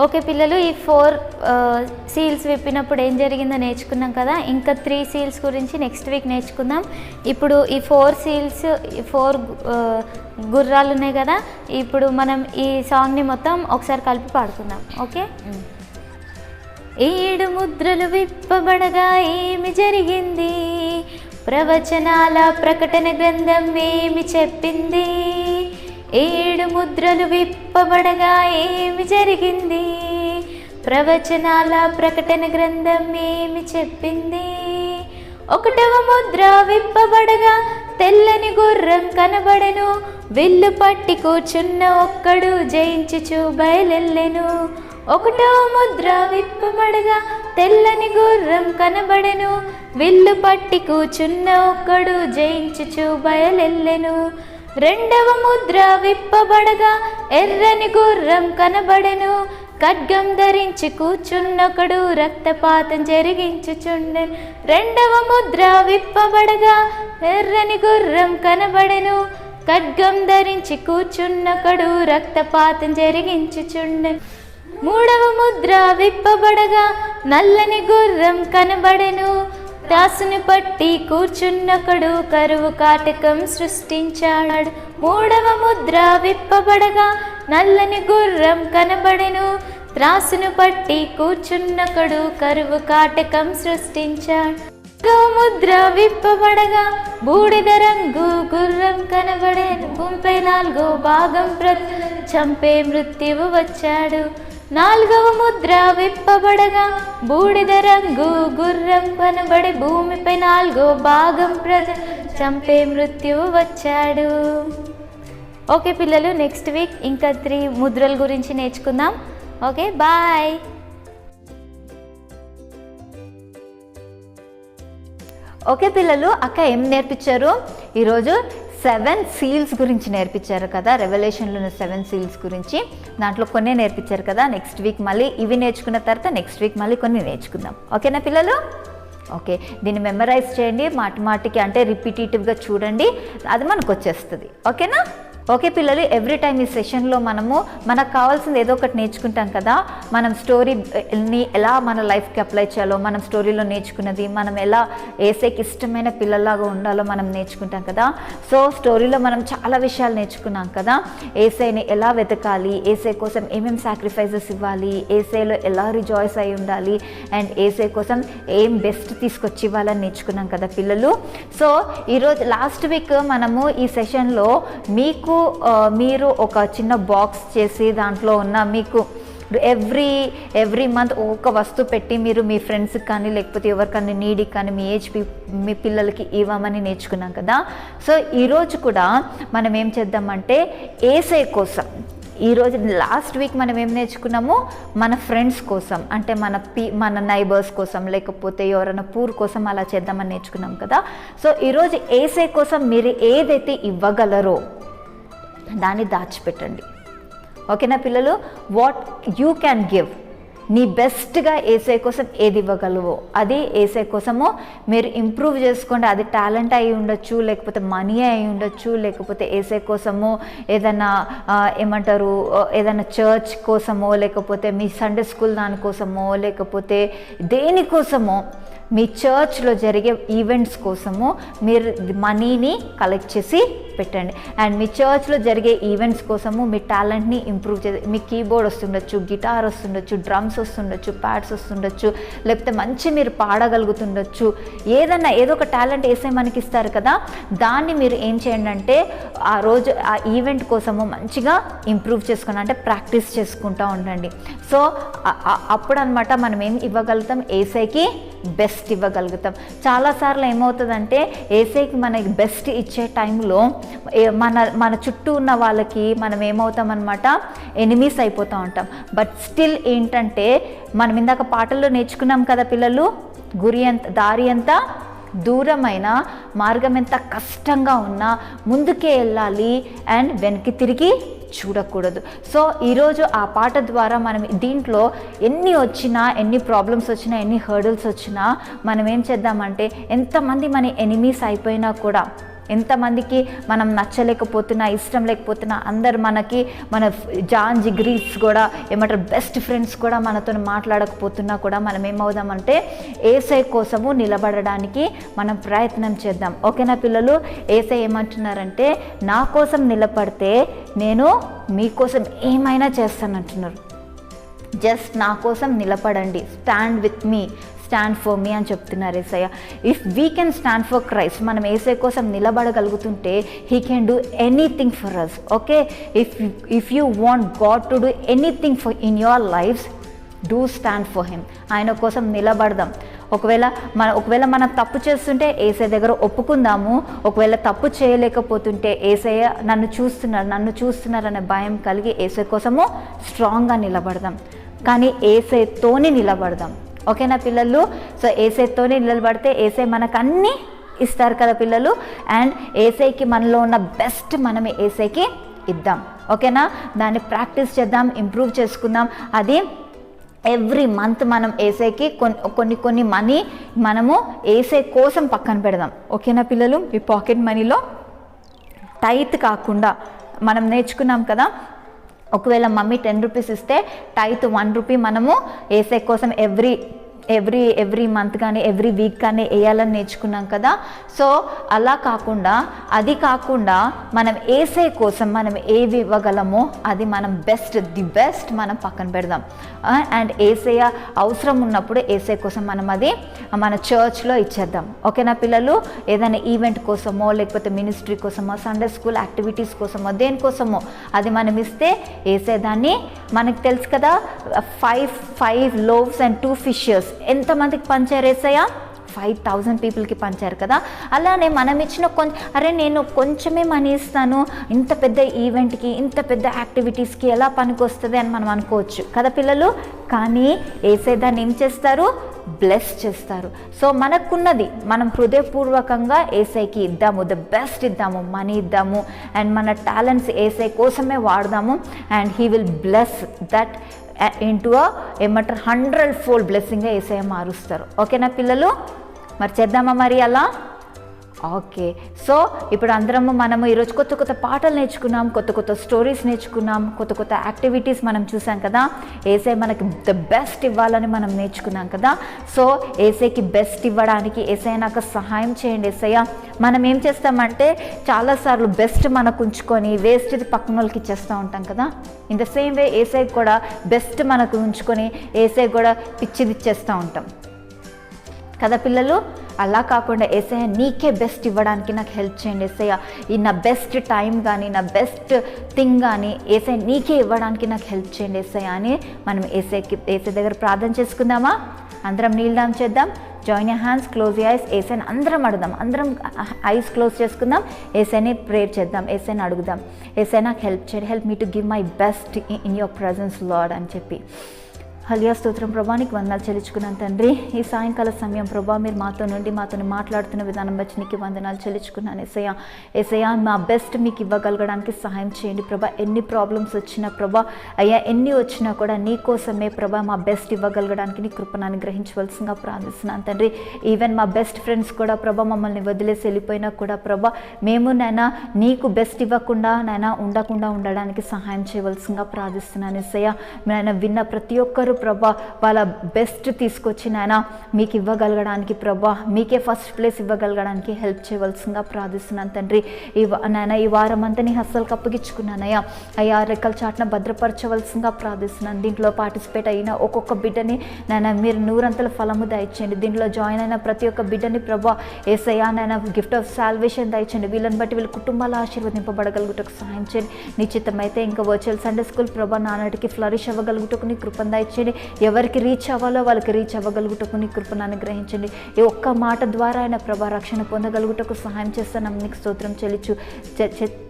Speaker 6: ఓకే పిల్లలు, ఈ 4 సీల్స్ విప్పినప్పుడు ఏం జరిగిందో నేర్చుకున్నాం కదా. ఇంకా 3 సీల్స్ గురించి నెక్స్ట్ వీక్ నేర్చుకుందాం. ఇప్పుడు ఈ 4 సీల్స్, 4 గుర్రాలు ఉన్నాయి కదా, ఇప్పుడు మనం ఈ సాంగ్ని మొత్తం ఒకసారి కలిపి పాడుకుందాం. ఓకే. ఏడు ముద్రలు విప్పబడగా ఏమి జరిగింది? ప్రవచనాల ప్రకటన గ్రంథం ఏమి చెప్పింది? ఏడు ముద్రలు విప్పబడగా ఏమి జరిగింది? ప్రవచనాల ప్రకటన గ్రంథం ఏమి చెప్పింది? ఒకటవ ముద్ర విప్పబడగా తెల్లని గుర్రం కనబడెను. విల్లు పట్టి కూర్చున్న ఒక్కడు జయించుచు బయలెల్లెను. ఒకటవ ముద్ర విప్పబడగా తెల్లని గుర్రం కనబడెను. విల్లు పట్టి కూర్చున్న ఒక్కడు జయించుచు బయలెల్లెను. రెండవ ముద్ర విప్పబడగా ఎర్రని గుర్రం కనబడెను. ఖడ్గం ధరించి కూర్చున్నొకడు రక్తపాతం జరిగించుచుండెను. రెండవ ముద్ర విప్పబడగా ఎర్రని గుర్రం కనబడెను. ఖడ్గం ధరించి కూర్చున్నొకడు రక్తపాతం జరిగించుచుండెను. మూడవ ముద్ర విప్పబడగా నల్లని గుర్రం కనబడెను. త్రాసును పట్టి కూర్చున్నొకడు కరువు కాటకం సృష్టించాడు. మూడవ ముద్ర విప్పబడగా నల్లని గుర్రం కనబడెను. త్రాసును పట్టి కూర్చున్నకడు కరువు కాటకం సృష్టించాడు. ముద్ర విప్పబడగా బూడిద రంగు గుర్రం కనబడే, భూమిపై 4వ భాగం చంపే మృత్యువు వచ్చాడు. 4వ ముద్ర విప్పబడగా బూడిద రంగు గుర్రం కనబడి, భూమిపై 4వ భాగం చంపే మృత్యువు వచ్చాడు. ఓకే పిల్లలు, నెక్స్ట్ వీక్ ఇంకా 3 ముద్రల గురించి నేర్చుకుందాం. Okay, bye.
Speaker 1: ఓకే పిల్లలు, అక్క ఏం నేర్పించారు ఈరోజు? 7 సీల్స్ గురించి నేర్పించారు కదా, రెవల్యూషన్లో ఉన్న 7 సీల్స్ గురించి. దాంట్లో కొన్ని నేర్పించారు కదా. నెక్స్ట్ వీక్ మళ్ళీ ఇవి నేర్చుకున్న తర్వాత నెక్స్ట్ వీక్ మళ్ళీ కొన్ని నేర్చుకుందాం. ఓకేనా పిల్లలు? ఓకే, దీన్ని మెమరైజ్ చేయండి, మాటికి అంటే రిపీటేటివ్గా చూడండి, అది మనకు వచ్చేస్తుంది. ఓకేనా? ఓకే పిల్లలు, ఎవ్రీ టైం ఈ సెషన్లో మనకు కావాల్సింది ఏదో ఒకటి నేర్చుకుంటాం కదా. మనం స్టోరీని ఎలా మన లైఫ్కి అప్లై చేయాలో, మనం స్టోరీలో నేర్చుకున్నది, మనం ఎలా ఏసైకి ఇష్టమైన పిల్లలాగా ఉండాలో మనం నేర్చుకుంటాం కదా. సో స్టోరీలో మనం చాలా విషయాలు నేర్చుకున్నాం కదా. ఏసైని ఎలా వెతకాలి, ఏసై కోసం ఏమేమి సాక్రిఫైజెస్ ఇవ్వాలి, ఏసైలో ఎలా రిజాయిస్ అయి ఉండాలి, అండ్ ఏసై కోసం ఏం బెస్ట్ తీసుకొచ్చి ఇవ్వాలని నేర్చుకున్నాం కదా పిల్లలు. సో ఈరోజు లాస్ట్ వీక్ మనము ఈ సెషన్లో మీరు ఒక చిన్న బాక్స్ చేసి దాంట్లో ఉన్న మీకు ఎవ్రీ మంత్ ఒక వస్తువు పెట్టి మీరు మీ ఫ్రెండ్స్కి కానీ లేకపోతే ఎవరికన్నా నీడికి కానీ మీ పిల్లలకి ఇవ్వమని నేర్చుకున్నాం కదా. సో ఈరోజు కూడా మనం ఏం చేద్దామంటే ఏసై కోసం, ఈరోజు లాస్ట్ వీక్ మనం ఏం నేర్చుకున్నాము, మన ఫ్రెండ్స్ కోసం అంటే మన నైబర్స్ కోసం లేకపోతే ఎవరైనా పూర్ కోసం అలా చేద్దామని నేర్చుకున్నాం కదా. సో ఈరోజు ఏసై కోసం మీరు ఏదైతే ఇవ్వగలరో దాన్ని దాచిపెట్టండి. ఓకేనా పిల్లలు? వాట్ యూ క్యాన్ గివ్, నీ బెస్ట్గా ఏసై కోసం ఏది ఇవ్వగలవో అది ఏసై కోసము మీరు ఇంప్రూవ్ చేసుకోండి. అది టాలెంట్ అయి ఉండొచ్చు, లేకపోతే మనీ అయి ఉండొచ్చు, లేకపోతే ఏసై కోసము ఏదైనా ఏదైనా చర్చ్ కోసమో, లేకపోతే మీ సండే స్కూల్ దానికోసమో, లేకపోతే దేనికోసమో మీ చర్చ్లో జరిగే ఈవెంట్స్ కోసము మీరు మనీని కలెక్ట్ చేసి పెట్టండి. అండ్ మీ చర్చ్లో జరిగే ఈవెంట్స్ కోసము మీ టాలెంట్ని ఇంప్రూవ్ చేసి, మీ కీబోర్డ్ వస్తుండొచ్చు, గిటార్ వస్తుండొచ్చు, డ్రమ్స్ వస్తుండొచ్చు, ప్యాడ్స్ వస్తుండొచ్చు, లేకపోతే మంచి మీరు పాడగలుగుతుండొచ్చు, ఏదో ఒక టాలెంట్ వేసే మనకి ఇస్తారు కదా. దాన్ని మీరు ఏం చేయండి అంటే ఆ రోజు ఆ ఈవెంట్ కోసము మంచిగా ఇంప్రూవ్ చేసుకోండి, అంటే ప్రాక్టీస్ చేసుకుంటూ ఉండండి. సో అప్పుడు అనమాట మనం ఏం ఇవ్వగలుగుతాం, ఏసైకి బెస్ట్ ఇవ్వగలుగుతాం. చాలాసార్లు ఏమవుతుందంటే ఏసైకి మనకి బెస్ట్ ఇచ్చే టైంలో మన చుట్టూ ఉన్న వాళ్ళకి మనం ఏమవుతాం అనమాట, ఎనిమీస్ అయిపోతూ ఉంటాం. బట్ స్టిల్ ఏంటంటే మనం ఇందాక పాటల్లో నేర్చుకున్నాం కదా పిల్లలు, దారి ఎంత దూరమైన, మార్గం ఎంత కష్టంగా ఉన్నా ముందుకే వెళ్ళాలి అండ్ వెనక్కి తిరిగి చూడకూడదు. సో ఈరోజు ఆ పాట ద్వారా మనం దీంట్లో ఎన్ని ప్రాబ్లమ్స్ వచ్చినా, ఎన్ని హర్డల్స్ వచ్చినా మనం ఏం చేద్దామంటే ఎంతమంది మన ఎనిమీస్ అయిపోయినా కూడా, ఎంతమందికి మనం నచ్చలేకపోతున్నా, ఇష్టం లేకపోతున్నా, అందరు మన జాన్ జిగ్రీస్ కూడా బెస్ట్ ఫ్రెండ్స్ కూడా మనతో మాట్లాడకపోతున్నా కూడా మనం ఏమవుదామంటే ఏసై కోసము నిలబడడానికి మనం ప్రయత్నం చేద్దాం. ఓకేనా పిల్లలు? ఏసై ఏమంటున్నారంటే నా కోసం నిలబడితే నేను మీకోసం ఏమైనా చేస్తానంటున్నారు. జస్ట్ నా కోసం నిలబడండి, stand with me, stand for me అని చెప్తున్నారు ఏసయ్య. If we can stand for Christ, మనం ఏసై కోసం నిలబడగలుగుతుంటే he can do anything for us. Okay, if you want God to do anything for in your lives, do stand for him. ఆయన కోసం నిలబడదాం. ఒకవేళ మనం తప్పు చేస్తుంటే ఏసై దగ్గర ఒప్పుకుందాము. ఒకవేళ తప్పు చేయలేకపోతుంటే ఏసయ్య నన్ను చూస్తున్నారు అనే భయం కలిగి ఏసై కోసము స్ట్రాంగ్గా నిలబడదాం. కానీ ఏసైతోనే నిలబడదాం. ఓకేనా పిల్లలు? సో ఏసైతోనే నిలబడితే ఏసై మనకు అన్నీ ఇస్తారు కదా పిల్లలు. అండ్ ఏసైకి మనలో ఉన్న బెస్ట్ మనమే ఏసైకి ఇద్దాం. ఓకేనా? దాన్ని ప్రాక్టీస్ చేద్దాం, ఇంప్రూవ్ చేసుకుందాం. అది ఎవ్రీ మంత్ మనం ఏసైకి కొన్ని మనీ మనము ఏసై కోసం పక్కన పెడదాం. ఓకేనా పిల్లలు? ఈ పాకెట్ మనీలో టైత్ కాకుండా మనం నేర్చుకున్నాం కదా, ఒకవేళ మమ్మీ 10 రూపీస్ ఇస్తే టైత్ 1 రూపీ మనము ఏసై కోసం ఎవ్రీ ఎవ్రీ మంత్ కానీ ఎవ్రీ వీక్ కానీ వేయాలని నేర్చుకున్నాం కదా. సో అలా కాకుండా అది కాకుండా మనం ఏసై కోసం మనం ఏవి ఇవ్వగలమో అది మనం ది బెస్ట్ మనం పక్కన పెడదాం. అండ్ ఏసయ్య అవసరం ఉన్నప్పుడు ఏసై కోసం మనం అది మన చర్చ్లో ఇచ్చేద్దాం. ఓకేనా పిల్లలు? ఏదైనా ఈవెంట్ కోసమో లేకపోతే మినిస్ట్రీ కోసమో సండే స్కూల్ యాక్టివిటీస్ కోసమో దేనికోసమో అది మనం ఇస్తే ఏసై దాన్ని మనకు తెలుసు కదా 5 loaves and 2 fishes ఎంతమందికి పంచారు ఏసయ్య? 5,000 పీపుల్కి పంచారు కదా. అలానే మనం ఇచ్చిన నేను కొంచెమే మనీ ఇస్తాను, ఇంత పెద్ద ఈవెంట్కి ఇంత పెద్ద యాక్టివిటీస్కి ఎలా పనికి వస్తుంది అని మనం అనుకోవచ్చు కదా పిల్లలు. కానీ ఏసై దాన్ని ఏం చేస్తారు? బ్లెస్ చేస్తారు. సో మనకున్నది మనం హృదయపూర్వకంగా ఏసైకి ఇద్దాము, ద బెస్ట్ ఇద్దాము, మనీ ఇద్దాము అండ్ మన టాలెంట్స్ ఏసై కోసమే వాడదాము. And he will bless that into ఏమంటారు 100-fold బ్లెస్సింగ్గా ఏసై మారుస్తారు. ఓకేనా పిల్లలు? మరి చేద్దామా మరి అలా? ఓకే. సో ఇప్పుడు మనము ఈరోజు కొత్త పాటలు నేర్చుకున్నాం, కొత్త స్టోరీస్ నేర్చుకున్నాం, కొత్త యాక్టివిటీస్ మనం చూసాం కదా. ఏసై మనకి ద బెస్ట్ ఇవ్వాలని మనం నేర్చుకున్నాం కదా. సో ఏసైకి బెస్ట్ ఇవ్వడానికి ఏసై నాకు సహాయం చేయండి ఏసయ్య. మనం ఏం చేస్తామంటే చాలాసార్లు బెస్ట్ మనకు ఉంచుకొని వేస్ట్ది పక్కన వాళ్ళకి ఇచ్చేస్తూ ఉంటాం కదా. ఇన్ ద సేమ్ వే ఏసై కూడా బెస్ట్ మనకు ఉంచుకొని ఏసై కూడా పిచ్చిది ఇచ్చేస్తూ ఉంటాం కదా పిల్లలు. అలా కాకుండా ఏసయ్య నీకే బెస్ట్ ఇవ్వడానికి నాకు హెల్ప్ చేయండి ఏసయ్య. ఈ నా బెస్ట్ టైం కానీ నా బెస్ట్ థింగ్ కానీ ఏసయ్య నీకే ఇవ్వడానికి నాకు హెల్ప్ చేయండి ఏసయ్య అని మనం ఏసై దగ్గర ప్రార్థన చేసుకుందామా? అందరం నీల్ డౌన్ చేద్దాం. Join your hands, close your ice. ఏసైని అందరం అడుగుదాం. అందరం ఐస్ క్లోజ్ చేసుకుందాం. ఏసైని ప్రేయర్ చేద్దాం. ఏసైని అడుగుదాం, ఏసై నాకు హెల్ప్ చేయండి, help me to give my best in your presence lord అని చెప్పి. హల్లెలూయా. స్తోత్రం ప్రభా, నీకు వందనాలు చెల్లించుకున్నాను తండ్రి. ఈ సాయంకాల సమయం ప్రభా మీరు మాతో మాట్లాడుతున్న విధానం బట్టి నీకు వందనాలు చెల్లించుకున్నాను ఏసయ్య. మా బెస్ట్ మీకు ఇవ్వగలగడానికి సహాయం చేయండి ప్రభా. ఎన్ని ప్రాబ్లమ్స్ వచ్చినా ప్రభా అయ్యా, ఎన్ని వచ్చినా కూడా నీ కోసమే ప్రభా మా బెస్ట్ ఇవ్వగలగడానికి నీ కృపను అనుగ్రహించవలసిందిగా ప్రార్థిస్తున్నాను తండ్రి. ఈవెన్ మా బెస్ట్ ఫ్రెండ్స్ కూడా ప్రభా మమ్మల్ని వదిలేసి వెళ్ళిపోయినా కూడా ప్రభా మేము నైనా నీకు బెస్ట్ ఇవ్వకుండా నైనా ఉండడానికి సహాయం చేయవలసిందిగా ప్రార్థిస్తున్నాను ఏసయ్య. నైనా విన్న ప్రతి ఒక్కరు ప్రభా వాళ్ళ బెస్ట్ తీసుకొచ్చి నాయన మీకు ఇవ్వగలగడానికి ప్రభా మీకే ఫస్ట్ ప్లేస్ ఇవ్వగలగడానికి హెల్ప్ చేయవలసిందిగా ప్రార్థిస్తున్నాను తండ్రి. నాయన ఈ వారం అంతా నీ హస్తలకు అప్పగించుకున్నానయ్యా. అయ్యా రెక్కల చాటున భద్రపరచవలసిందిగా ప్రార్థిస్తున్నాను. దీంట్లో పార్టిసిపేట్ అయిన ఒక్కొక్క బిడ్డని నాయన మీరు 100 ఫలము దయచేయండి. దీంట్లో జాయిన్ అయిన ప్రతి ఒక్క బిడ్డని ప్రభా ఏసయ్యా నాయన గిఫ్ట్ ఆఫ్ సాల్వేషన్ దయచేయండి. వీళ్ళని బట్టి వీళ్ళ కుటుంబాలు ఆశీర్వదింపబడగలుగుటకు సహాయం చేయండి. నిశ్చితమైతే ఇంకా వర్చువల్ సండే స్కూల్ ప్రభా నానాటికి ఫ్లరిష్ అవ్వగలుగుటకు నీ కృపను దయచేయండి. ఎవరికి రీచ్ అవ్వాలో వాళ్ళకి రీచ్ అవ్వగలుగుటకు నీ కృపను అనుగ్రహించండి. ఈ ఒక్క మాట ద్వారా ఆయన ప్రభా రక్షణ పొందగలుగుటకు సహాయం చేస్తాను. నీకు స్తోత్రం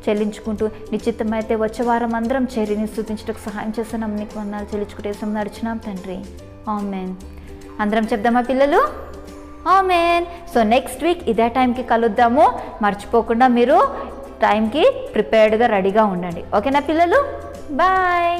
Speaker 1: చెల్లించుకుంటూ నిశ్చితమైతే వచ్చే వారం అందరం చేరిని స్తుతించడానికి సహాయం చేస్తాను. నీకు వందనాలు చెల్లించుకుంటూ నడిచినాం తండ్రి. ఆమేన్. అందరం చెప్దామా పిల్లలు? ఆమేన్. సో నెక్స్ట్ వీక్ ఇదే టైంకి కలుద్దాము. మర్చిపోకుండా మీరు టైంకి ప్రిపేర్డ్గా రెడీగా ఉండండి. ఓకేనా పిల్లలు? బాయ్.